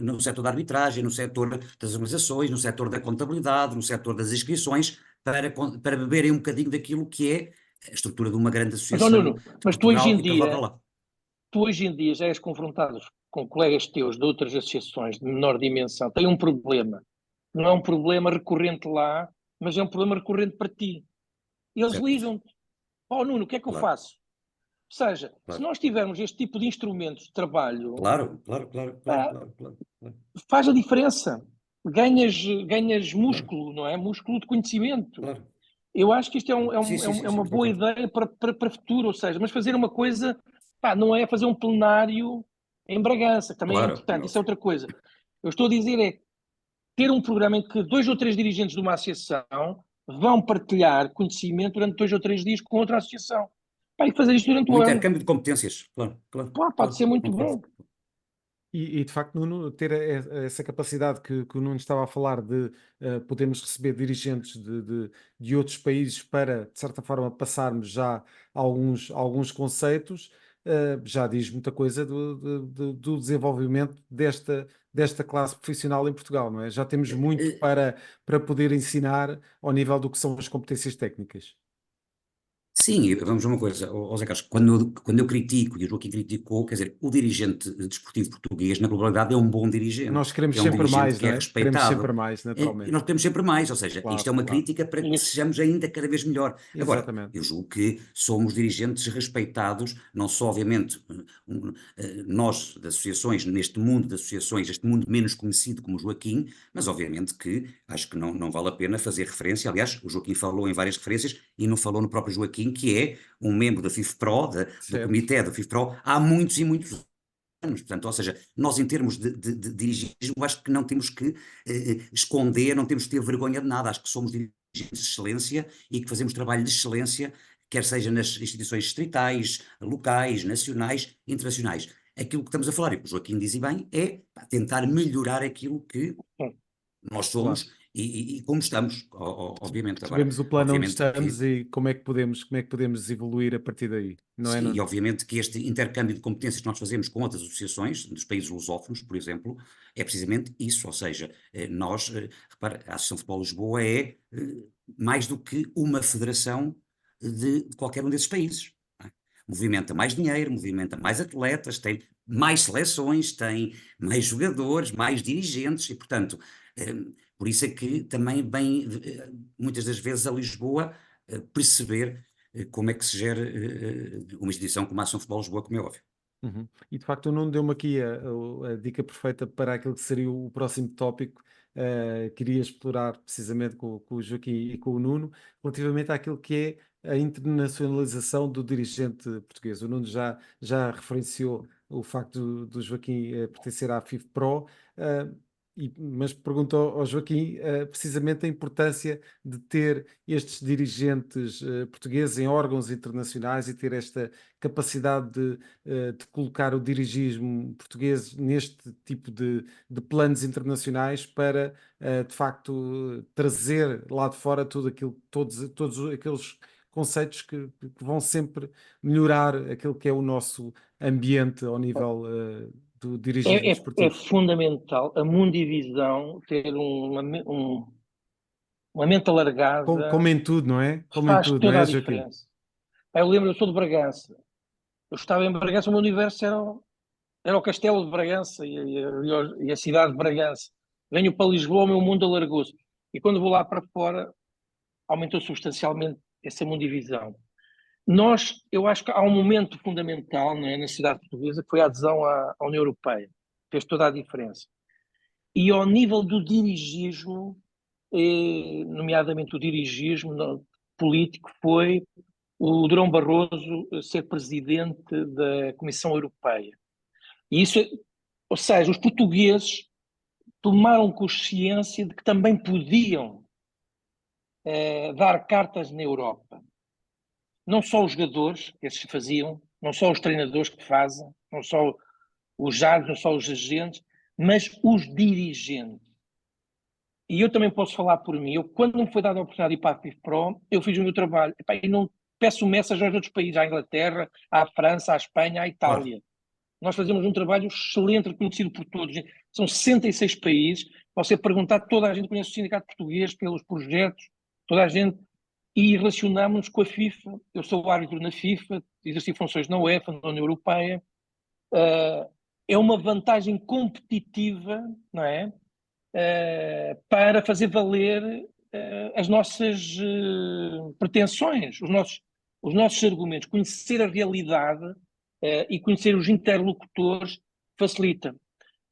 no setor da arbitragem, no setor das organizações, no setor da contabilidade, no setor das inscrições, para beberem um bocadinho daquilo que é a estrutura de uma grande associação Nuno, de mas Portugal e para levar para lá. tu hoje em dia já és confrontado com colegas teus de outras associações de menor dimensão, tem um problema. Não é um problema recorrente lá, mas é um problema recorrente para ti. E eles ligam-te. Nuno, o que é que eu faço? Ou seja, se nós tivermos este tipo de instrumentos de trabalho, Claro. faz a diferença. Ganhas músculo, não é? Músculo de conhecimento. Claro. Eu acho que isto é Sim, uma boa ideia para futuro, ou seja, mas fazer uma coisa, não é fazer um plenário em Bragança, que também é importante, isso é outra coisa. Eu estou a dizer ter um programa em que 2 ou 3 dirigentes de uma associação vão partilhar conhecimento durante 2 ou 3 dias com outra associação. Pá, e fazer isto durante Um o ano. intercâmbio de competências, claro, claro. Pá, pode claro, ser muito concordo. bom. E, de facto, Nuno, ter essa capacidade que o Nuno estava a falar de podermos receber dirigentes de outros países para, de certa forma, passarmos já alguns conceitos, já diz muita coisa do desenvolvimento desta classe profissional em Portugal, não é? Já temos muito para poder ensinar ao nível do que são as competências técnicas. Sim, e vamos a uma coisa, Zé Carlos, quando eu critico, e o Joaquim criticou, quer dizer, o dirigente desportivo português, na globalidade, é um bom dirigente, Nós queremos é um sempre dirigente mais, que não é é? Queremos respeitado. sempre mais, E naturalmente. nós temos sempre mais, ou seja, isto é Claro, uma claro. crítica para que Isso. sejamos ainda cada vez melhor. Agora, Exatamente. eu julgo que somos dirigentes respeitados, não só, obviamente, nós, de associações, neste mundo de associações, este mundo menos conhecido como o Joaquim, mas obviamente que acho que não vale a pena fazer referência, aliás, o Joaquim falou em várias referências e não falou no próprio Joaquim, que é um membro da FIFPRO, do Certo. comitê da FIFPRO, há muitos e muitos anos. Portanto, ou seja, nós em termos de dirigismo, acho que não temos que esconder, não temos que ter vergonha de nada, acho que somos dirigentes de excelência e que fazemos trabalho de excelência, quer seja nas instituições distritais, locais, nacionais, internacionais. Aquilo que estamos a falar, e que o Joaquim diz bem, é tentar melhorar aquilo que nós Claro. somos e como estamos, obviamente. Agora, Percebemos o plano onde obviamente estamos que e como é que podemos evoluir a partir daí, não é, sim, e Nuno? obviamente que este intercâmbio de competências que nós fazemos com outras associações, dos países lusófonos, por exemplo, é precisamente isso, ou seja, nós, repara, a Associação de Futebol de Lisboa é mais do que uma federação de qualquer um desses países. Não é? Movimenta mais dinheiro, movimenta mais atletas, tem mais seleções, tem mais jogadores, mais dirigentes e, portanto, por isso é que também vem muitas das vezes a Lisboa perceber como é que se gera uma instituição como a Associação de Futebol de Lisboa, como é óbvio. Uhum. E de facto o Nuno deu-me aqui a dica perfeita para aquilo que seria o próximo tópico. Queria explorar precisamente com o Joaquim e com o Nuno, relativamente àquilo que é a internacionalização do dirigente português. O Nuno já referenciou o facto do Joaquim pertencer à FIFPRO, mas perguntou ao Joaquim precisamente a importância de ter estes dirigentes portugueses em órgãos internacionais e ter esta capacidade de colocar o dirigismo português neste tipo de planos internacionais para, de facto, trazer lá de fora todos aqueles conceitos que vão sempre melhorar aquilo que é o nosso ambiente ao nível do dirigismo É desportivo. fundamental a mundivisão ter uma mente Como alargada, em tudo, não é? Como em faz tudo, não toda é, a Joaquim? diferença. Eu lembro, eu sou de Bragança. Eu estava em Bragança, o meu universo era o Castelo de Bragança e a cidade de Bragança. Venho para Lisboa, o meu mundo alargou-se. E quando vou lá para fora, aumentou substancialmente essa mundivisão. Eu acho que há um momento fundamental, não é, na sociedade portuguesa, que foi a adesão à União Europeia. Fez toda a diferença. E ao nível do dirigismo, nomeadamente o dirigismo político, foi o Durão Barroso ser presidente da Comissão Europeia. E isso, ou seja, os portugueses tomaram consciência de que também podiam dar cartas na Europa. Não só os jogadores, que esses faziam, não só os treinadores que fazem, não só os árbitros, não só os agentes, mas os dirigentes. E eu também posso falar por mim. Eu, quando me foi dada a oportunidade de ir para a FIFPRO, eu fiz o meu trabalho. E não peço mensagem aos outros países, à Inglaterra, à França, à Espanha, à Claro. Itália. Nós fazemos um trabalho excelente, reconhecido por todos. São 66 países. Você perguntar, toda a gente conhece o Sindicato Português pelos projetos, toda a gente. E relacionamos com a FIFA. Eu sou árbitro na FIFA, exerci funções na UEFA, na União Europeia. É uma vantagem competitiva, não é? Para fazer valer as nossas pretensões, os nossos argumentos. Conhecer a realidade e conhecer os interlocutores facilita.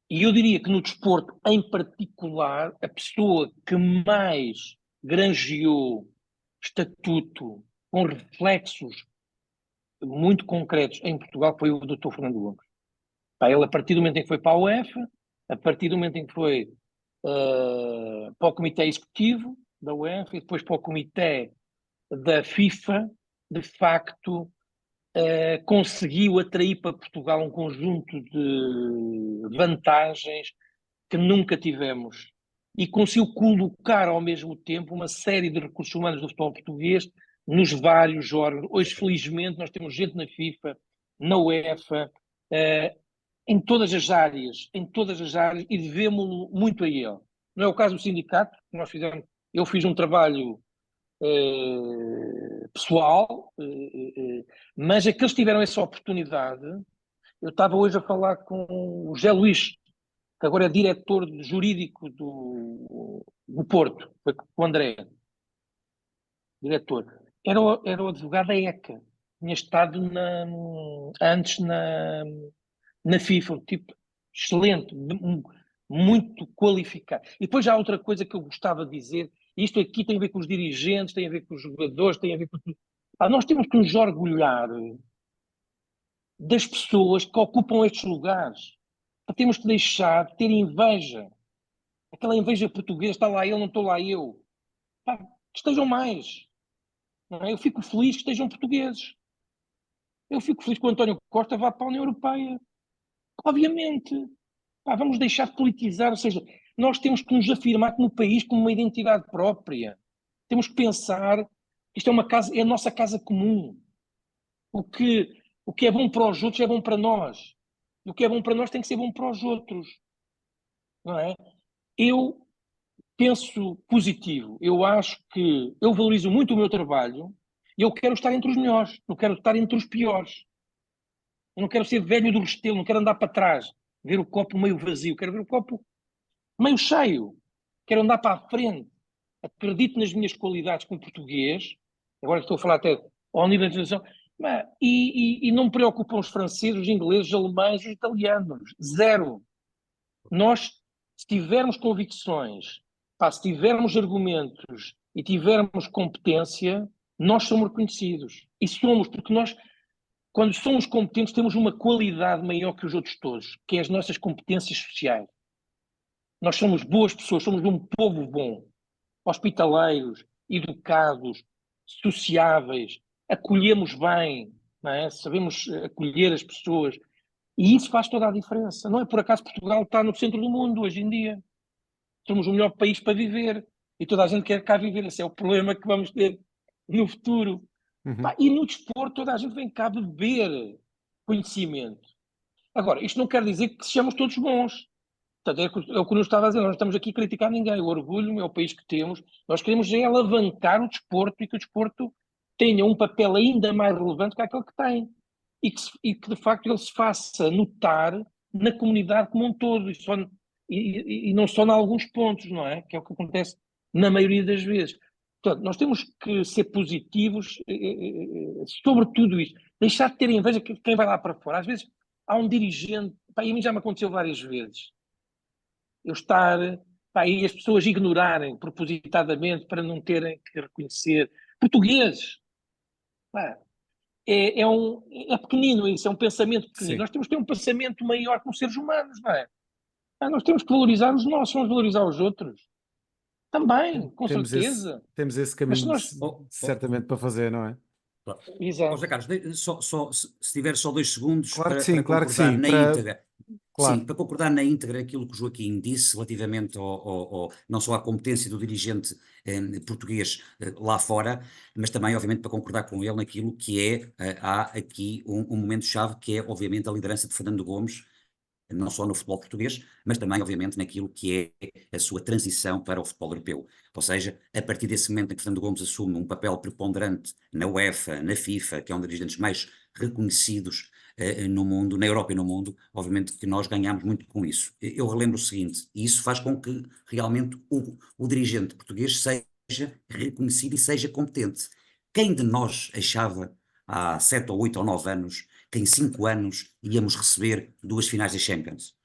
E eu diria que no desporto, em particular, a pessoa que mais granjeou estatuto com reflexos muito concretos em Portugal foi o Dr. Fernando Gomes. Ele, a partir do momento em que foi para a UEFA, a partir do momento em que foi para o Comitê Executivo da UEFA e depois para o Comitê da FIFA, de facto, conseguiu atrair para Portugal um conjunto de vantagens que nunca tivemos e conseguiu colocar ao mesmo tempo uma série de recursos humanos do futebol português nos vários órgãos. Hoje, felizmente, nós temos gente na FIFA, na UEFA, em todas as áreas, e devemos muito a ele. Não é o caso do sindicato, que nós fizemos. Eu fiz um trabalho pessoal, mas aqueles que tiveram essa oportunidade. Eu estava hoje a falar com o José Luís, que agora é diretor jurídico do Porto, foi com o André, diretor. Era o advogado da ECA, tinha estado antes na FIFA, um tipo excelente, muito qualificado. E depois já há outra coisa que eu gostava de dizer, isto aqui tem a ver com os dirigentes, tem a ver com os jogadores, tem a ver com tudo. Nós temos que nos orgulhar das pessoas que ocupam estes lugares. Temos que deixar de ter inveja. Aquela inveja portuguesa, está lá ele, não estou lá eu. Que estejam mais. Não é? Eu fico feliz que estejam portugueses. Eu fico feliz que o António Costa vá para a União Europeia. Obviamente. Vamos deixar de politizar, ou seja, nós temos que nos afirmar como país, como uma identidade própria. Temos que pensar que isto é uma casa, é a nossa casa comum. O que é bom para os outros é bom para nós. E o que é bom para nós tem que ser bom para os outros. Não é? Eu penso positivo. Eu acho que eu valorizo muito o meu trabalho e eu quero estar entre os melhores. Não quero estar entre os piores. Eu não quero ser velho do Restelo, não quero andar para trás, ver o copo meio vazio. Quero ver o copo meio cheio. Quero andar para a frente. Acredito nas minhas qualidades como português. Agora estou a falar até ao nível da internacional. E não me preocupam os franceses, os ingleses, os alemães, os italianos. Zero. Nós, se tivermos convicções, se tivermos argumentos e tivermos competência, nós somos reconhecidos. E somos, porque nós, quando somos competentes, temos uma qualidade maior que os outros todos, que é as nossas competências sociais. Nós somos boas pessoas, somos um povo bom, hospitaleiros, educados, sociáveis, acolhemos bem, não é? Sabemos acolher as pessoas. E isso faz toda a diferença. Não é por acaso Portugal está no centro do mundo hoje em dia. Somos o melhor país para viver. E toda a gente quer cá viver. Esse é o problema que vamos ter no futuro. E no desporto toda a gente vem cá beber conhecimento. Agora, isto não quer dizer que sejamos todos bons. Portanto, é o que eu estava a dizer, nós não estamos aqui a criticar ninguém. O orgulho é o país que temos. Nós queremos alavancar o desporto e que o desporto tenha um papel ainda mais relevante que aquele que tem. E que de facto ele se faça notar na comunidade como um todo e não só em alguns pontos, não é? Que é o que acontece na maioria das vezes. Portanto, nós temos que ser positivos sobre tudo isto. Deixar de ter inveja de quem vai lá para fora. Às vezes há um dirigente, e a mim já me aconteceu várias vezes, eu estar, e as pessoas ignorarem propositadamente para não terem que reconhecer portugueses. É pequenino isso, é um pensamento pequenino. Sim. Nós temos que ter um pensamento maior como seres humanos, não é? Nós temos que valorizar os nossos, vamos valorizar os outros. Também, com certeza. Temos esse caminho certamente para fazer, não é? Exato. José Carlos, se tiver só 2 segundos claro que sim, para claro que concordar sim, na íntegra. Claro. Sim, para concordar na íntegra aquilo que o Joaquim disse relativamente não só à competência do dirigente português lá fora, mas também, obviamente, para concordar com ele naquilo que há aqui um momento-chave, que é, obviamente, a liderança de Fernando Gomes, não só no futebol português, mas também, obviamente, naquilo que é a sua transição para o futebol europeu. Ou seja, a partir desse momento em que Fernando Gomes assume um papel preponderante na UEFA, na FIFA, que é um dos dirigentes mais reconhecidos no mundo, na Europa e no mundo, obviamente que nós ganhamos muito com isso. Eu relembro o seguinte, e isso faz com que realmente o dirigente português seja reconhecido e seja competente. Quem de nós achava há 7 ou 8 ou 9 anos que em 5 anos íamos receber 2 finais da Champions?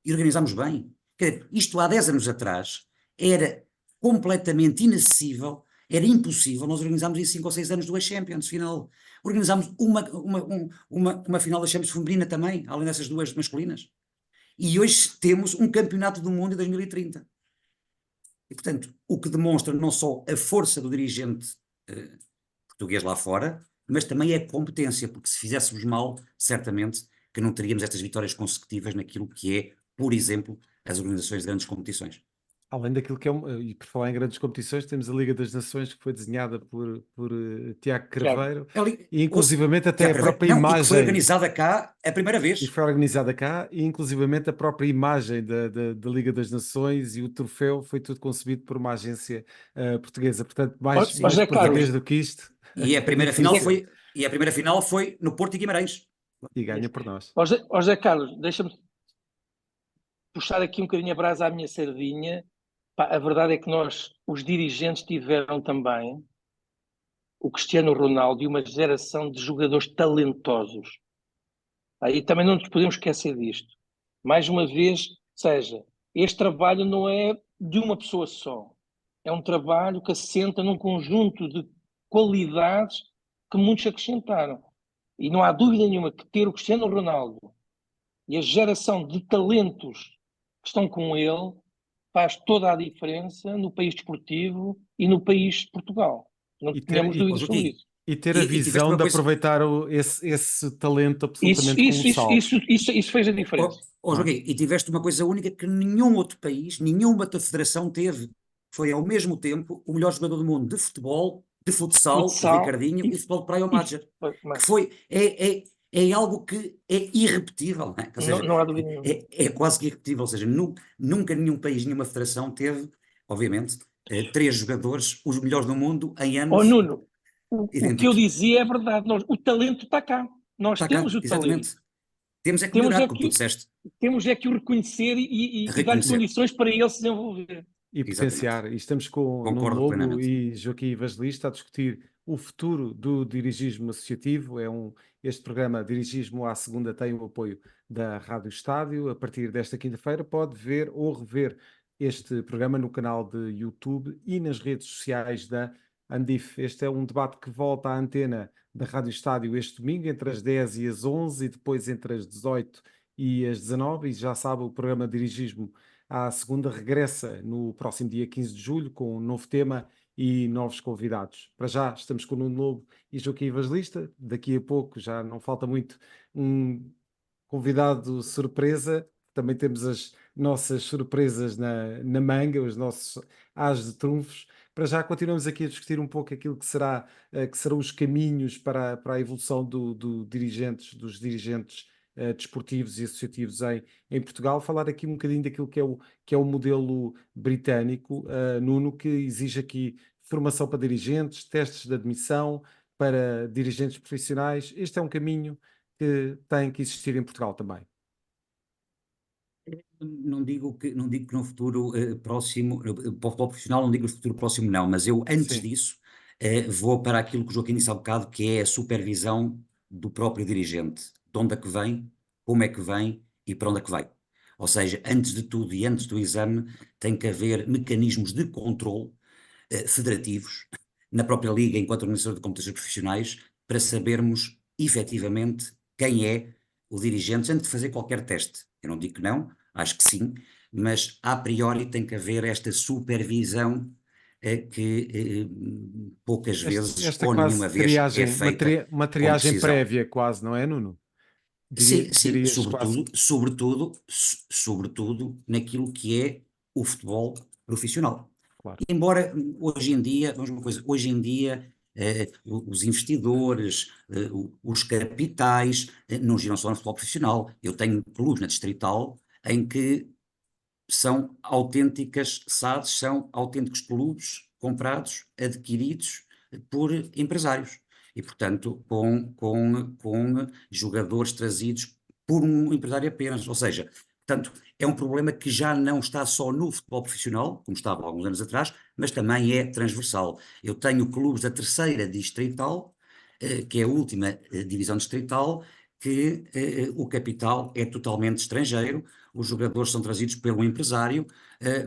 E organizámos bem. Quer dizer, isto há 10 anos atrás era completamente inacessível, era impossível nós organizarmos em 5 ou 6 anos 2 Champions final. Organizámos uma final da Champions feminina também, além dessas 2 masculinas. E hoje temos um campeonato do mundo em 2030. E, portanto, o que demonstra não só a força do dirigente português lá fora, mas também a competência, porque se fizéssemos mal, certamente que não teríamos estas vitórias consecutivas naquilo que é, por exemplo, as organizações de grandes competições. Além daquilo que é, e por falar em grandes competições, temos a Liga das Nações, que foi desenhada por Tiago Craveiro, e inclusivamente até a própria não, e que foi imagem, organizada cá a primeira e vez. foi organizada cá, e inclusivamente a própria imagem da Liga das Nações e o troféu foi tudo concebido por uma agência portuguesa. Portanto, mais José português Carlos, do que isto, E a é primeira final difícil. foi, e a primeira final foi no Porto e Guimarães. E ganha por nós. José Carlos, deixa-me puxar aqui um bocadinho a brasa à minha sardinha. Pá, a verdade é que nós, os dirigentes, tiveram também o Cristiano Ronaldo e uma geração de jogadores talentosos. Aí também não nos podemos esquecer disto. Mais uma vez, seja, este trabalho não é de uma pessoa só. É um trabalho que assenta num conjunto de qualidades que muitos acrescentaram. E não há dúvida nenhuma que ter o Cristiano Ronaldo e a geração de talentos que estão com ele faz toda a diferença no país desportivo e no país Portugal. Não E tínhamos ter, dúvidas sobre Joaquim, isso. e ter a tiveste visão uma de coisa. aproveitar esse talento Isso, absolutamente isso, isso, colossal. isso fez a diferença. Joaquim, e tiveste uma coisa única que nenhum outro país, nenhuma outra federação teve. Foi ao mesmo tempo o melhor jogador do mundo de futebol, de futsal, o Futsal Ricardinho, e futebol de praia, o e, Madger. Que foi, é algo que é irrepetível, não é? Ou seja, não há dúvida nenhuma. é quase que irrepetível. Ou seja, nunca nenhum país, nenhuma federação teve, obviamente, 3 jogadores, os melhores do mundo, em Oh, anos Nuno, o que eu idênticos. dizia é verdade. O talento está cá. Nós Está cá, temos o talento. exatamente. Temos é que Temos melhorar, é como tu que, disseste, temos é que o reconhecer e dar-lhe reconhecer. condições para ele se desenvolver. E Exatamente. potenciar. E estamos com o Nuno Concordo Lobo plenamente. e Joaquim Evangelista a discutir o futuro do dirigismo associativo. Este programa Dirigismo à Segunda tem o apoio da Rádio Estádio. A partir desta quinta-feira pode ver ou rever este programa no canal de YouTube e nas redes sociais da Andif. Este é um debate que volta à antena da Rádio Estádio este domingo entre as 10 e as 11 e depois entre as 18 e as 19. E já sabe, o programa Dirigismo à Segunda regressa no próximo dia 15 de julho com um novo tema e novos convidados. Para já estamos com o Nuno Lobo e Joaquim Evangelista. Daqui a pouco, já não falta muito, um convidado surpresa. Também temos as nossas surpresas na manga, os nossos as de trunfos. Para já continuamos aqui a discutir um pouco aquilo que serão os caminhos para a evolução dos dirigentes desportivos e associativos em Portugal. Falar aqui um bocadinho daquilo que é o modelo britânico, Nuno, que exige aqui formação para dirigentes, testes de admissão para dirigentes profissionais. Este é um caminho que tem que existir em Portugal também. Não digo que no futuro próximo, para o futebol profissional, não digo no futuro próximo não, mas eu antes Sim. disso vou para aquilo que o Joaquim disse há bocado, que é a supervisão do próprio dirigente. De onde é que vem, como é que vem e para onde é que vai. Ou seja, antes de tudo e antes do exame, tem que haver mecanismos de controle federativos na própria Liga, enquanto organizador de competições profissionais, para sabermos efetivamente quem é o dirigente antes de fazer qualquer teste. Eu não digo que não, acho que sim, mas a priori tem que haver esta supervisão que poucas vezes Esta ou nenhuma quase vez é triagem, feita uma com triagem precisão. prévia quase, não é, Nuno? Sim, Dirias quase. sobretudo naquilo que é o futebol profissional. Claro. Embora hoje em dia, vamos uma coisa, hoje em dia os investidores, os capitais, não giram só no futebol profissional. Eu tenho clubes na Distrital em que são autênticas SADs, são autênticos clubes comprados, adquiridos por empresários. E, portanto, com jogadores trazidos por um empresário apenas. Ou seja, portanto, é um problema que já não está só no futebol profissional, como estava há alguns anos atrás, mas também é transversal. Eu tenho clubes da terceira distrital, que é a última divisão distrital, que o capital é totalmente estrangeiro, os jogadores são trazidos pelo empresário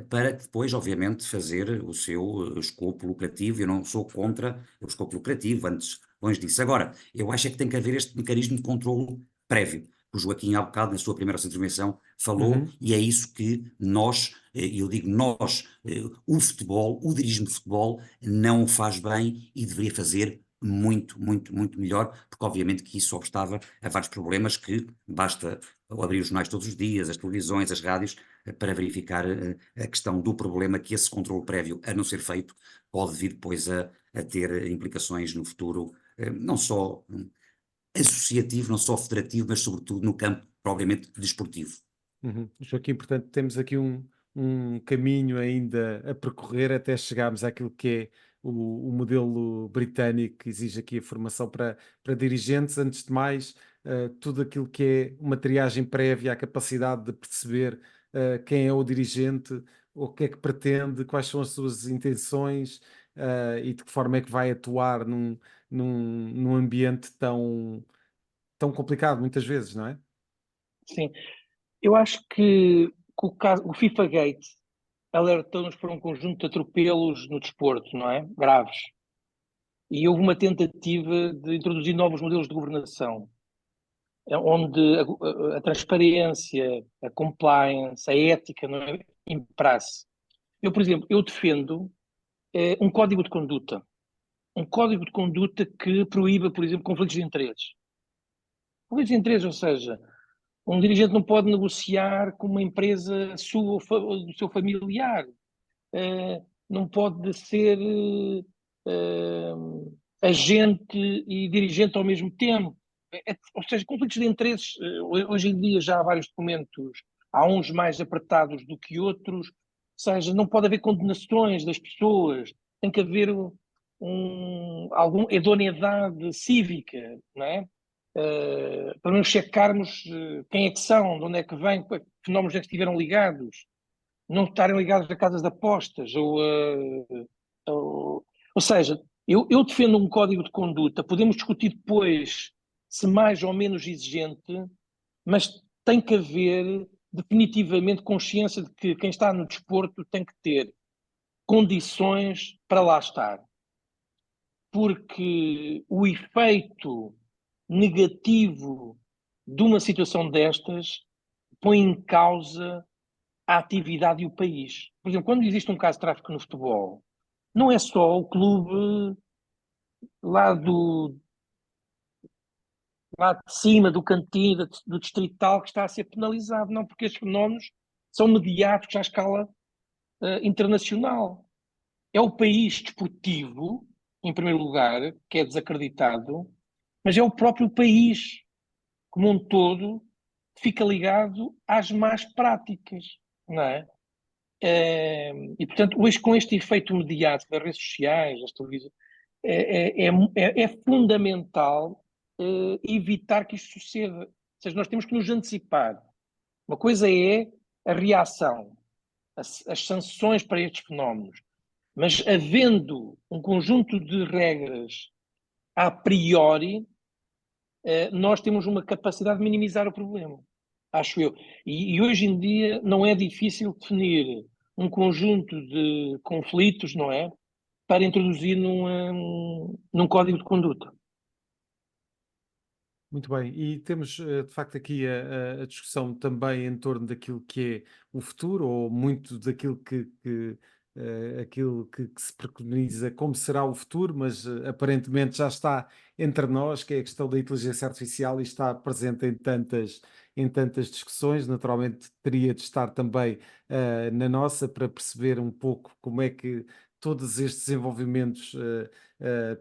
para depois, obviamente, fazer o seu escopo lucrativo. Eu não sou contra o escopo lucrativo, antes, longe disso. Agora, eu acho é que tem que haver este mecanismo de controlo prévio, o Joaquim há bocado, na sua primeira intervenção, falou, Uhum. e é isso que nós, eu digo nós, o futebol, o dirigismo de futebol não o faz bem e deveria fazer muito, muito, muito melhor, porque obviamente que isso obstava a vários problemas que basta abrir os jornais todos os dias, as televisões, as rádios, para verificar a questão do problema que esse controle prévio, a não ser feito, pode vir depois a ter implicações no futuro, não só associativo, não só federativo, mas sobretudo no campo propriamente desportivo. Uhum. Joaquim, portanto, temos aqui um caminho ainda a percorrer até chegarmos àquilo que é o modelo britânico, que exige aqui a formação para dirigentes. Antes de mais, tudo aquilo que é uma triagem prévia, a capacidade de perceber quem é o dirigente, o que é que pretende, quais são as suas intenções, e de que forma é que vai atuar num ambiente tão complicado, muitas vezes, não é? Sim. Eu acho que o FIFA Gate alertou-nos para um conjunto de atropelos no desporto, não é? Graves. E houve uma tentativa de introduzir novos modelos de governação, onde a transparência, a compliance, a ética, não é, imperasse. Eu, por exemplo, eu defendo um código de conduta. Um código de conduta que proíba, por exemplo, conflitos de interesses. Conflitos de interesses, ou seja, um dirigente não pode negociar com uma empresa sua ou do seu familiar. Não pode ser agente e dirigente ao mesmo tempo. Ou seja, conflitos de interesses, hoje em dia já há vários documentos, há uns mais apertados do que outros, ou seja, não pode haver condenações das pessoas, tem que haver alguma idoneidade cívica, não é? Para menos checarmos quem é que são, de onde é que vêm, que fenómenos é que estiveram ligados, não estarem ligados a casas de apostas, ou seja, eu defendo um código de conduta, podemos discutir depois se mais ou menos exigente, mas tem que haver definitivamente consciência de que quem está no desporto tem que ter condições para lá estar. Porque o efeito negativo de uma situação destas põe em causa a atividade e o país. Por exemplo, quando existe um caso de tráfico no futebol, não é só o clube lá lá de cima, do cantinho, do distrital, que está a ser penalizado, não, porque estes fenómenos são mediáticos à escala internacional. É o país desportivo, em primeiro lugar, que é desacreditado, mas é o próprio país, como um todo, que fica ligado às más práticas, não é? E, portanto, hoje, com este efeito mediático das redes sociais, das televisões, é fundamental evitar que isto suceda. Ou seja, nós temos que nos antecipar. Uma coisa é a reação, as sanções para estes fenómenos, mas havendo um conjunto de regras a priori, nós temos uma capacidade de minimizar o problema, acho eu. E hoje em dia não é difícil definir um conjunto de conflitos, não é? Para introduzir num código de conduta. Muito bem, e temos de facto aqui a discussão também em torno daquilo que é o futuro, ou muito daquilo que se preconiza como será o futuro, mas aparentemente já está entre nós, que é a questão da inteligência artificial e está presente em tantas discussões. Naturalmente teria de estar também na nossa para perceber um pouco como é que todos estes desenvolvimentos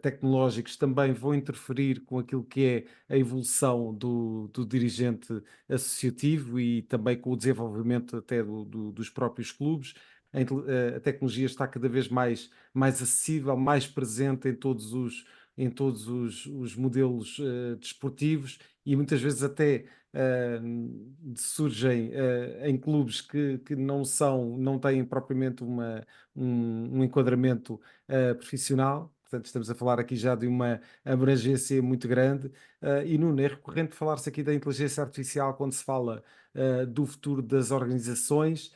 tecnológicos também vão interferir com aquilo que é a evolução do dirigente associativo e também com o desenvolvimento até dos próprios clubes. A tecnologia está cada vez mais acessível, mais presente em todos os modelos desportivos e muitas vezes até surgem em clubes que não têm propriamente um enquadramento profissional. Portanto, estamos a falar aqui já de uma abrangência muito grande. E Nuno, é recorrente falar-se aqui da inteligência artificial quando se fala do futuro das organizações,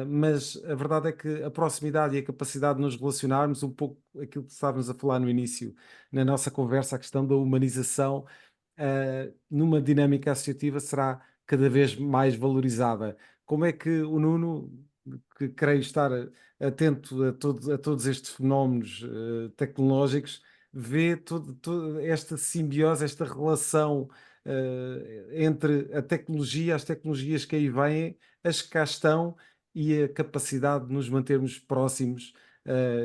mas a verdade é que a proximidade e a capacidade de nos relacionarmos, um pouco aquilo que estávamos a falar no início, na nossa conversa, a questão da humanização, numa dinâmica associativa será cada vez mais valorizada. Como é que o Nuno, que creio estar atento a todos estes fenómenos tecnológicos, vê toda esta simbiose, esta relação entre a tecnologia, as tecnologias que aí vêm, as que cá estão e a capacidade de nos mantermos próximos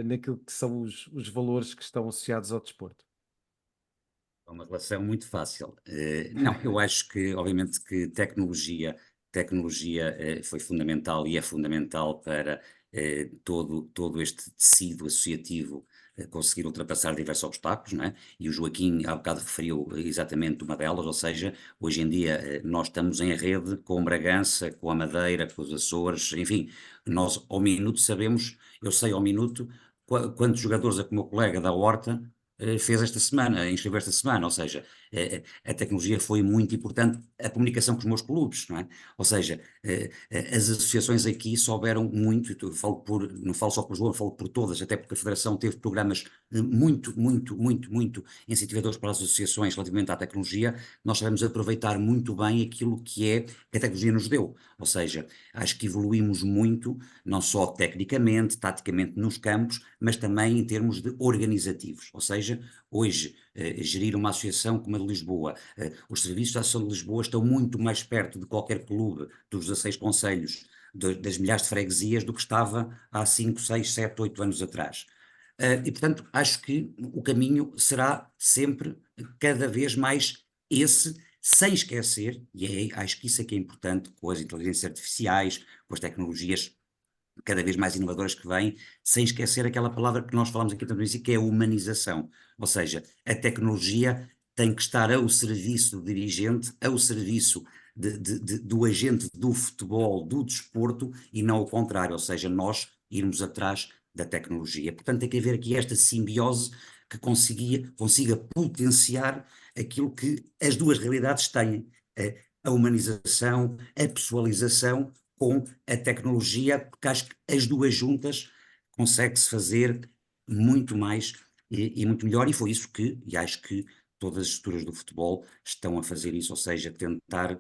naquilo que são os valores que estão associados ao desporto? É uma relação muito fácil. Não, eu acho que, obviamente, que tecnologia foi fundamental e é fundamental para todo este tecido associativo conseguir ultrapassar diversos obstáculos, não é? E o Joaquim há bocado referiu exatamente uma delas, ou seja, hoje em dia nós estamos em rede com Bragança, com a Madeira, com os Açores, enfim, nós ao minuto sabemos, eu sei ao minuto quantos jogadores é que o meu colega da Horta fez esta semana, inscreveu esta semana, ou seja, a tecnologia foi muito importante, a comunicação com os meus clubes, não é? Ou seja, as associações aqui souberam muito, não falo só por João, falo por todas, até porque a Federação teve programas muito incentivadores para as associações relativamente à tecnologia, nós sabemos aproveitar muito bem aquilo que a tecnologia nos deu, ou seja, acho que evoluímos muito, não só tecnicamente, taticamente nos campos, mas também em termos de organizativos, ou seja, hoje, gerir uma associação como a de Lisboa, os serviços da Associação de Lisboa estão muito mais perto de qualquer clube dos 16 concelhos, das milhares de freguesias, do que estava há 5, 6, 7, 8 anos atrás. E, portanto, acho que o caminho será sempre cada vez mais esse, sem esquecer, e acho que isso é que é importante, com as inteligências artificiais, com as tecnologias cada vez mais inovadoras que vêm, sem esquecer aquela palavra que nós falamos aqui tanto nisso, que é a humanização. Ou seja, a tecnologia tem que estar ao serviço do dirigente, ao serviço do agente do futebol, do desporto, e não o contrário, ou seja, nós irmos atrás da tecnologia. Portanto, tem que haver aqui esta simbiose que consiga potenciar aquilo que as duas realidades têm, a humanização, a pessoalização, com a tecnologia, porque acho que as duas juntas consegue-se fazer muito mais e muito melhor, e foi isso e acho que todas as estruturas do futebol estão a fazer isso, ou seja, tentar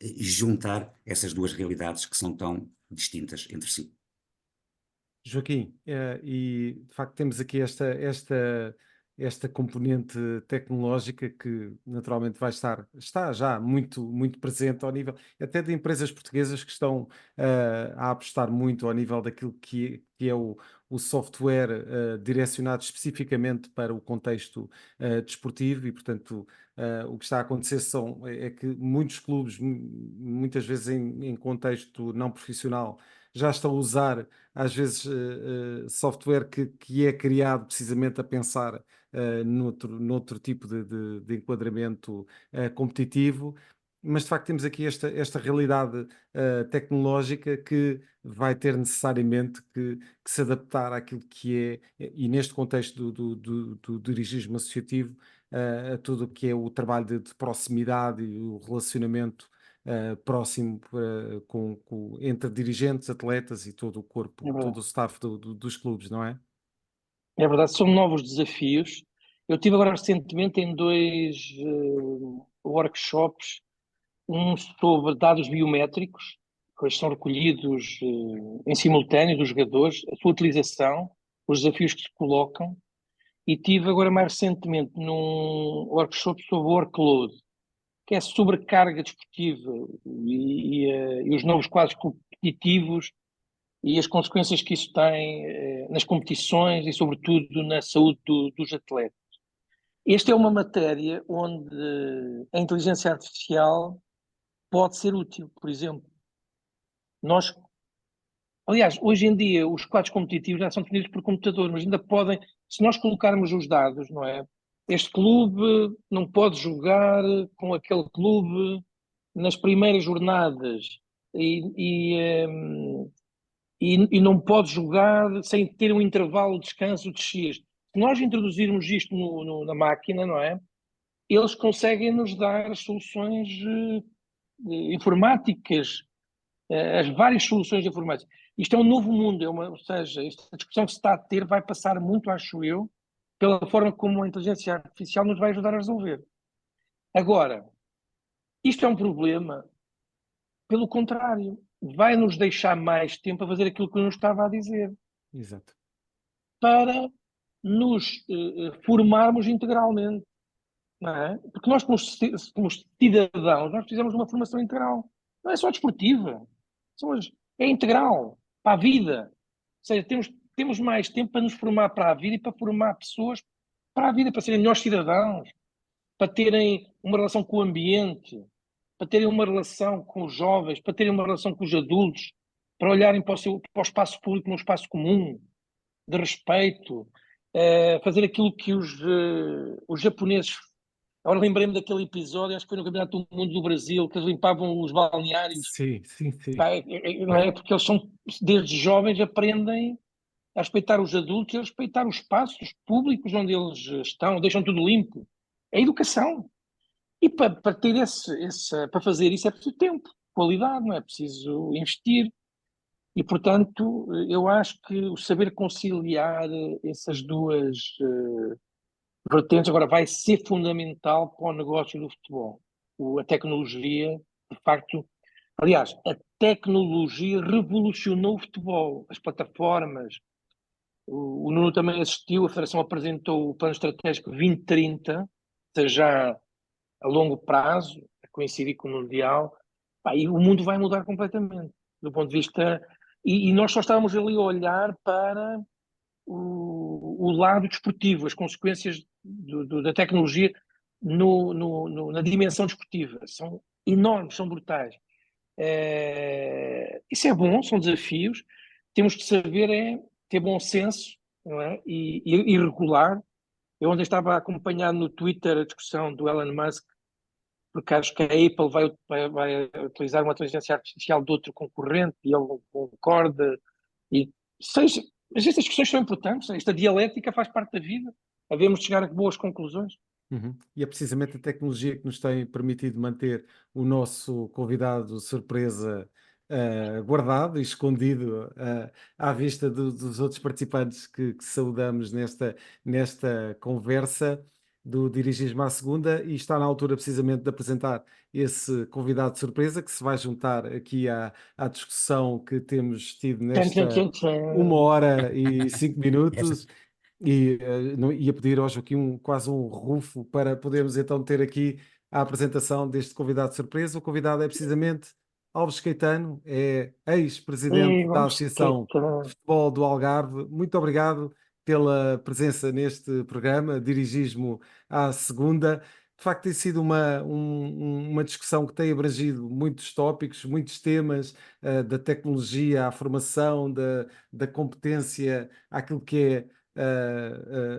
juntar essas duas realidades que são tão distintas entre si. Joaquim, e de facto temos aqui esta componente tecnológica que naturalmente está já muito presente ao nível até de empresas portuguesas que estão a apostar muito ao nível daquilo que é o software direcionado especificamente para o contexto desportivo e, portanto, o que está a acontecer é que muitos clubes, muitas vezes em contexto não profissional, já estão a usar às vezes software que é criado precisamente a pensar noutro tipo de enquadramento competitivo, mas de facto temos aqui esta realidade tecnológica que vai ter necessariamente que se adaptar àquilo que é, e neste contexto do dirigismo associativo, a tudo o que é o trabalho de proximidade e o relacionamento próximo entre dirigentes, atletas e todo o É corpo, todo verdade. o staff dos clubes, não é? É verdade, são novos desafios. Eu tive agora recentemente em dois workshops, um sobre dados biométricos, que hoje são recolhidos em simultâneo dos jogadores, a sua utilização, os desafios que se colocam, e tive agora mais recentemente num workshop sobre workload, que é sobrecarga desportiva e os novos quadros competitivos e as consequências que isso tem nas competições e, sobretudo, na saúde dos atletas. Esta é uma matéria onde a inteligência artificial pode ser útil. Por exemplo, aliás, hoje em dia os quadros competitivos já são definidos por computador, mas ainda podem, se nós colocarmos os dados, não é? Este clube não pode jogar com aquele clube nas primeiras jornadas e não pode jogar sem ter um intervalo de descanso de X. Se nós introduzirmos isto na máquina, não é? Eles conseguem nos dar as soluções informáticas, as várias soluções informáticas. Isto é um novo mundo, ou seja, esta discussão que se está a ter vai passar muito, acho eu, pela forma como a inteligência artificial nos vai ajudar a resolver. Agora, isto é um problema, pelo contrário, vai nos deixar mais tempo a fazer aquilo que eu nos estava a dizer, Exato. para nos formarmos integralmente, não é? Porque nós, como cidadãos, nós fizemos uma formação integral. Não é só desportiva, é integral, para a vida. Ou seja, temos mais tempo para nos formar para a vida e para formar pessoas para a vida, para serem melhores cidadãos, para terem uma relação com o ambiente, para terem uma relação com os jovens, para terem uma relação com os adultos, para olharem para o espaço público como um espaço comum, de respeito, fazer aquilo que os japoneses. Agora lembrei-me daquele episódio, acho que foi no Campeonato do Mundo do Brasil, que eles limpavam os balneários. Sim, sim, sim. Não é? Porque eles são, desde jovens, aprendem a respeitar os adultos e a respeitar os espaços públicos onde eles estão, deixam tudo limpo. É educação. E para ter para fazer isso é preciso tempo, qualidade, não é preciso investir. E, portanto, eu acho que o saber conciliar essas duas vertentes agora vai ser fundamental para o negócio do futebol. A tecnologia, de facto, aliás, a tecnologia revolucionou o futebol, as plataformas. O Nuno também assistiu, a Federação apresentou o Plano Estratégico 2030, ou seja, já a longo prazo, a coincidir com o Mundial, e o mundo vai mudar completamente, do ponto de vista. E nós só estávamos ali a olhar para o lado desportivo, as consequências da tecnologia na dimensão desportiva. São enormes, são brutais. Isso é bom, são desafios. Temos que saber ter bom senso, não é? E regular. Eu ontem estava a acompanhar no Twitter a discussão do Elon Musk, porque acho que a Apple vai utilizar uma inteligência artificial de outro concorrente e ele concorda. E mas estas questões são importantes, esta dialética faz parte da vida, havemos de chegar a boas conclusões. Uhum. E é precisamente a tecnologia que nos tem permitido manter o nosso convidado surpresa guardado e escondido à vista dos outros participantes que saudamos nesta conversa do Dirigismo à Segunda, e está na altura precisamente de apresentar esse convidado de surpresa que se vai juntar aqui à discussão que temos tido Tchan, tchan, nesta tchan, tchan. 1 hora e 5 minutos. E ia pedir ao Joaquim quase um rufo para podermos então ter aqui a apresentação deste convidado de surpresa. O convidado é precisamente Alves Caetano, é ex-presidente da Vamos Associação de Futebol do Algarve. Muito obrigado pela presença neste programa, Dirigismo à Segunda. De facto, tem sido uma discussão que tem abrangido muitos tópicos, muitos temas, da tecnologia à formação, da competência, àquilo que é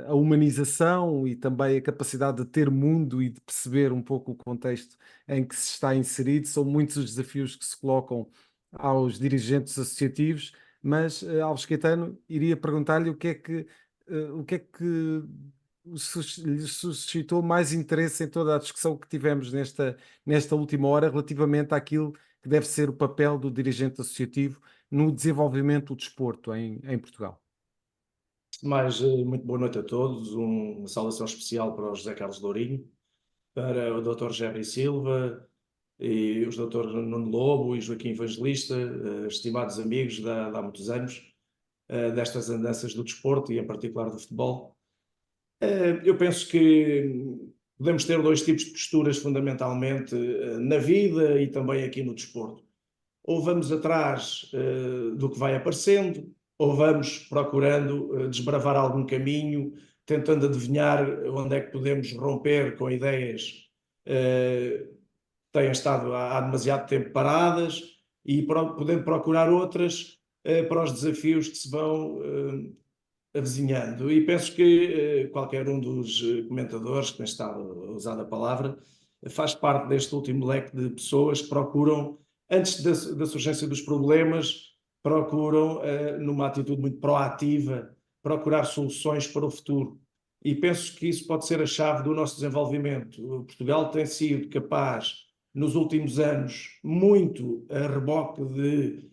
a humanização e também a capacidade de ter mundo e de perceber um pouco o contexto em que se está inserido. São muitos os desafios que se colocam aos dirigentes associativos, mas Alves Caetano, iria perguntar-lhe o que é que lhe suscitou mais interesse em toda a discussão que tivemos nesta última hora relativamente àquilo que deve ser o papel do dirigente associativo no desenvolvimento do desporto em Portugal. Mais, muito boa noite a todos, uma saudação especial para o José Carlos Lourinho, para o Dr. Jerry Silva e os Dr. Nuno Lobo e Joaquim Evangelista, estimados amigos de há muitos anos, destas andanças do desporto e em particular do futebol. Eu penso que podemos ter dois tipos de posturas fundamentalmente na vida e também aqui no desporto. Ou vamos atrás do que vai aparecendo, ou vamos procurando desbravar algum caminho, tentando adivinhar onde é que podemos romper com ideias que têm estado há demasiado tempo paradas e podendo procurar outras para os desafios que se vão avizinhando. E penso que qualquer um dos comentadores que tem estado a usar a palavra faz parte deste último leque de pessoas que procuram, antes da surgência dos problemas, procuram, numa atitude muito proativa, procurar soluções para o futuro. E penso que isso pode ser a chave do nosso desenvolvimento. Portugal tem sido capaz, nos últimos anos, muito a reboque de...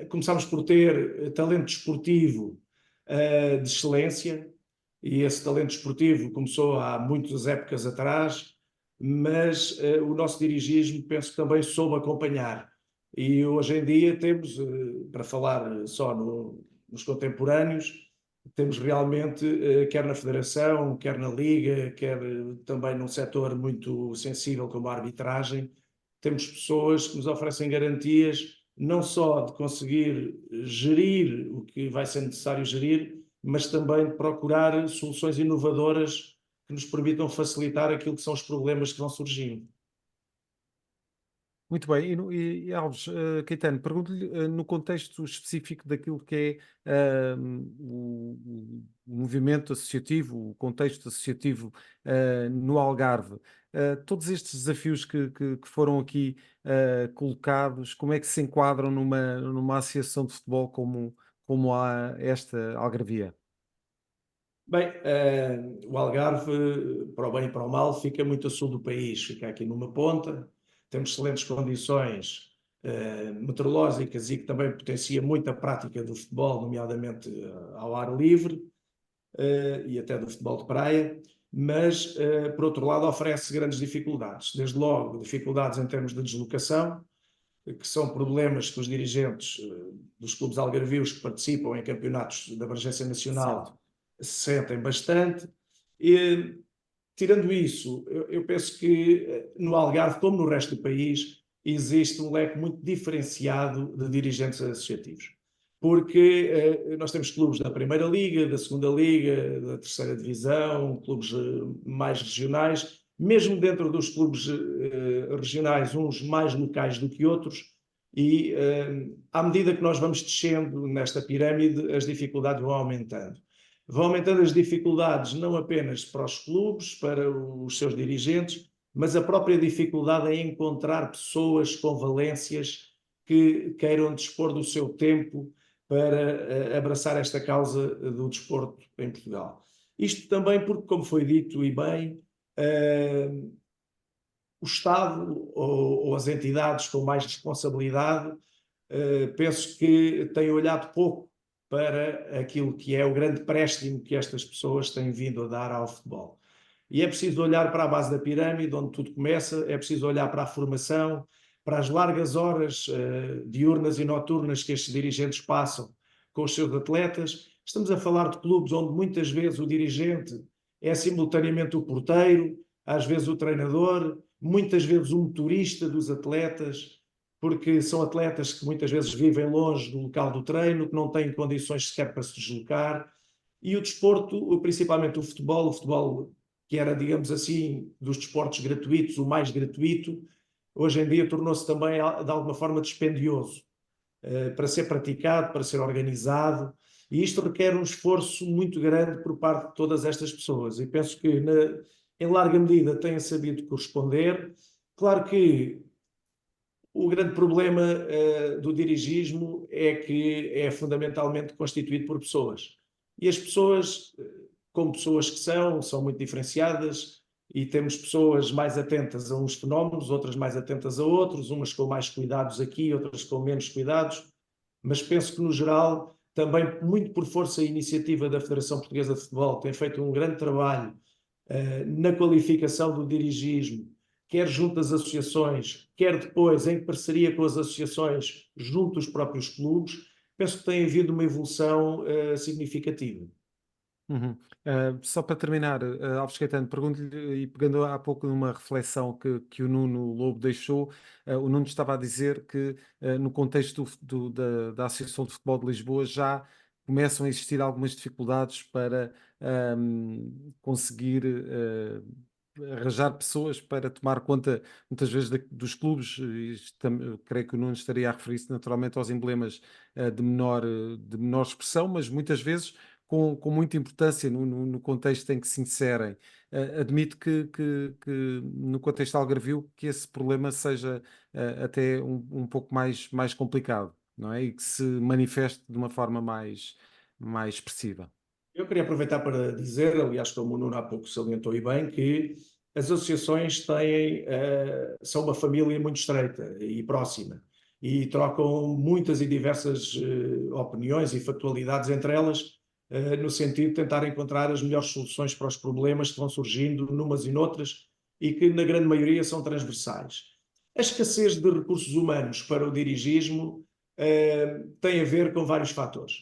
Começámos por ter talento desportivo de excelência, e esse talento desportivo começou há muitas épocas atrás, mas o nosso dirigismo penso que também soube acompanhar. E hoje em dia temos, para falar só nos contemporâneos, temos realmente, quer na Federação, quer na Liga, quer também num setor muito sensível como a arbitragem, temos pessoas que nos oferecem garantias não só de conseguir gerir o que vai ser necessário gerir, mas também de procurar soluções inovadoras que nos permitam facilitar aquilo que são os problemas que vão surgindo. Muito bem, e Alves, Caetano, pergunto-lhe no contexto específico daquilo que é o movimento associativo, o contexto associativo no Algarve. Todos estes desafios que foram aqui colocados, como é que se enquadram numa associação de futebol como a esta Algarvia? Bem, o Algarve, para o bem e para o mal, fica muito a sul do país, fica aqui numa ponta, temos excelentes condições meteorológicas e que também potencia muito a prática do futebol, nomeadamente ao ar livre e até do futebol de praia, mas, por outro lado, oferece grandes dificuldades. Desde logo, dificuldades em termos de deslocação, que são problemas que os dirigentes dos clubes algarvios que participam em campeonatos de abrangência nacional Certo. sentem bastante. E, tirando isso, eu penso que no Algarve, como no resto do país, existe um leque muito diferenciado de dirigentes associativos. Porque nós temos clubes da Primeira Liga, da Segunda Liga, da Terceira Divisão, clubes mais regionais, mesmo dentro dos clubes regionais, uns mais locais do que outros, e à medida que nós vamos descendo nesta pirâmide, as dificuldades vão aumentando. Vão aumentando as dificuldades não apenas para os clubes, para os seus dirigentes, mas a própria dificuldade em encontrar pessoas com valências que queiram dispor do seu tempo para abraçar esta causa do desporto em Portugal. Isto também porque, como foi dito e bem, o Estado ou as entidades com mais responsabilidade, penso que têm olhado pouco para aquilo que é o grande préstimo que estas pessoas têm vindo a dar ao futebol. E é preciso olhar para a base da pirâmide, onde tudo começa, é preciso olhar para a formação, para as largas horas diurnas e noturnas que estes dirigentes passam com os seus atletas. Estamos a falar de clubes onde muitas vezes o dirigente é simultaneamente o porteiro, às vezes o treinador, muitas vezes o motorista dos atletas, porque são atletas que muitas vezes vivem longe do local do treino, que não têm condições sequer para se deslocar. E o desporto, principalmente o futebol que era, digamos assim, dos desportos gratuitos, o mais gratuito, hoje em dia tornou-se também, de alguma forma, dispendioso para ser praticado, para ser organizado, e isto requer um esforço muito grande por parte de todas estas pessoas, e penso que, em larga medida, têm sabido corresponder. Claro que o grande problema do dirigismo é que é fundamentalmente constituído por pessoas. E as pessoas, como pessoas que são muito diferenciadas, e temos pessoas mais atentas a uns fenómenos, outras mais atentas a outros, umas com mais cuidados aqui, outras com menos cuidados, mas penso que, no geral, também muito por força e iniciativa da Federação Portuguesa de Futebol, tem feito um grande trabalho na qualificação do dirigismo, quer junto às associações, quer depois em parceria com as associações junto dos próprios clubes, penso que tem havido uma evolução significativa. Uhum. Só para terminar, Alves Caetano, pergunto-lhe, e pegando há pouco numa reflexão que o Nuno Lobo deixou, o Nuno estava a dizer que no contexto da Associação de Futebol de Lisboa já começam a existir algumas dificuldades para conseguir arranjar pessoas para tomar conta, muitas vezes, dos clubes. Creio que o Nuno estaria a referir-se naturalmente aos emblemas de menor expressão, mas muitas vezes com muita importância no contexto em que se inserem. Admito que no contexto algarvio que esse problema seja até um pouco mais complicado, não é? E que se manifeste de uma forma mais expressiva. Eu queria aproveitar para dizer, aliás, como o Nuno há pouco salientou e bem, que as associações são uma família muito estreita e próxima e trocam muitas e diversas opiniões e factualidades entre elas, no sentido de tentar encontrar as melhores soluções para os problemas que vão surgindo numas e noutras, e que na grande maioria são transversais. A escassez de recursos humanos para o dirigismo tem a ver com vários fatores.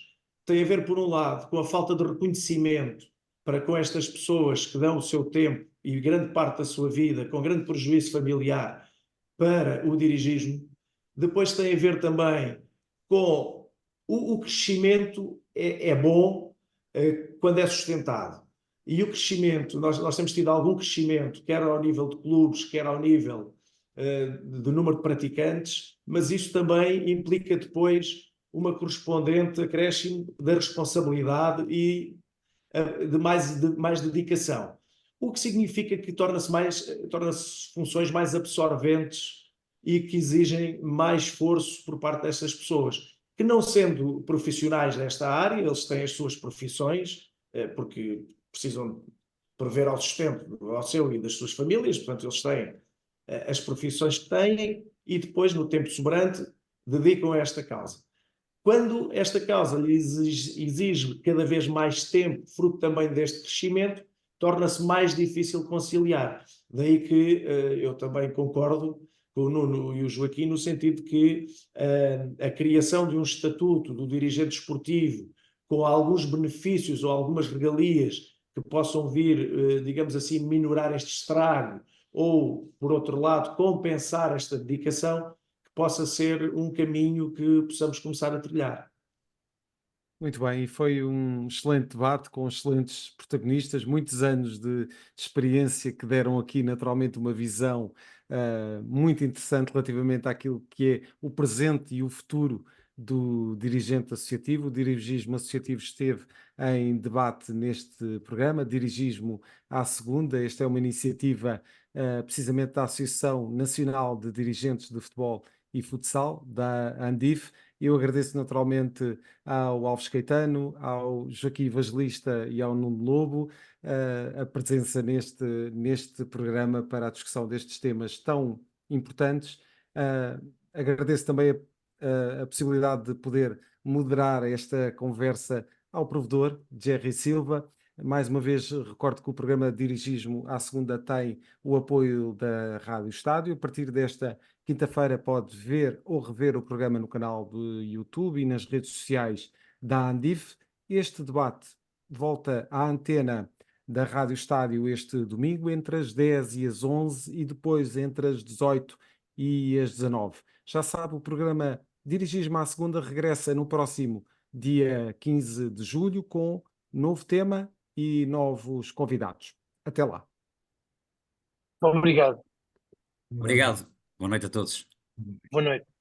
Tem a ver, por um lado, com a falta de reconhecimento para com estas pessoas que dão o seu tempo e grande parte da sua vida, com grande prejuízo familiar, para o dirigismo. Depois tem a ver também com o crescimento é bom quando é sustentado. E o crescimento, nós temos tido algum crescimento, quer ao nível de clubes, quer ao nível do número de praticantes, mas isso também implica depois uma correspondente acréscimo da responsabilidade e de mais dedicação. O que significa que torna-se funções mais absorventes e que exigem mais esforço por parte destas pessoas, que não sendo profissionais nesta área, eles têm as suas profissões, porque precisam prover ao sustento ao seu e das suas famílias, portanto eles têm as profissões que têm e depois, no tempo sobrante, dedicam a esta causa. Quando esta causa lhes exige cada vez mais tempo, fruto também deste crescimento, torna-se mais difícil conciliar. Daí que eu também concordo com o Nuno e o Joaquim no sentido que a criação de um estatuto do dirigente esportivo com alguns benefícios ou algumas regalias que possam vir, digamos assim, minorar este estrago ou, por outro lado, compensar esta dedicação, que possa ser um caminho que possamos começar a trilhar. Muito bem, e foi um excelente debate com excelentes protagonistas, muitos anos de experiência que deram aqui naturalmente uma visão muito interessante relativamente àquilo que é o presente e o futuro do dirigente associativo. O dirigismo associativo esteve em debate neste programa, Dirigismo à Segunda. Esta é uma iniciativa precisamente da Associação Nacional de Dirigentes de Futebol e Futsal, da ANDIF. Eu agradeço naturalmente ao Alves Caetano, ao Joaquim Evangelista e ao Nuno Lobo a presença neste programa para a discussão destes temas tão importantes. Agradeço também a possibilidade de poder moderar esta conversa ao provedor, Jerry Silva. Mais uma vez, recordo que o programa Dirigismo à Segunda tem o apoio da Rádio Estádio. A partir desta quinta-feira pode ver ou rever o programa no canal do YouTube e nas redes sociais da Andif. Este debate volta à antena da Rádio Estádio este domingo entre as 10 e as 11 e depois entre as 18 e as 19. Já sabe, o programa Dirigismo à Segunda regressa no próximo dia 15 de julho com novo tema e novos convidados. Até lá. Obrigado. Obrigado. Boa noite a todos. Boa noite.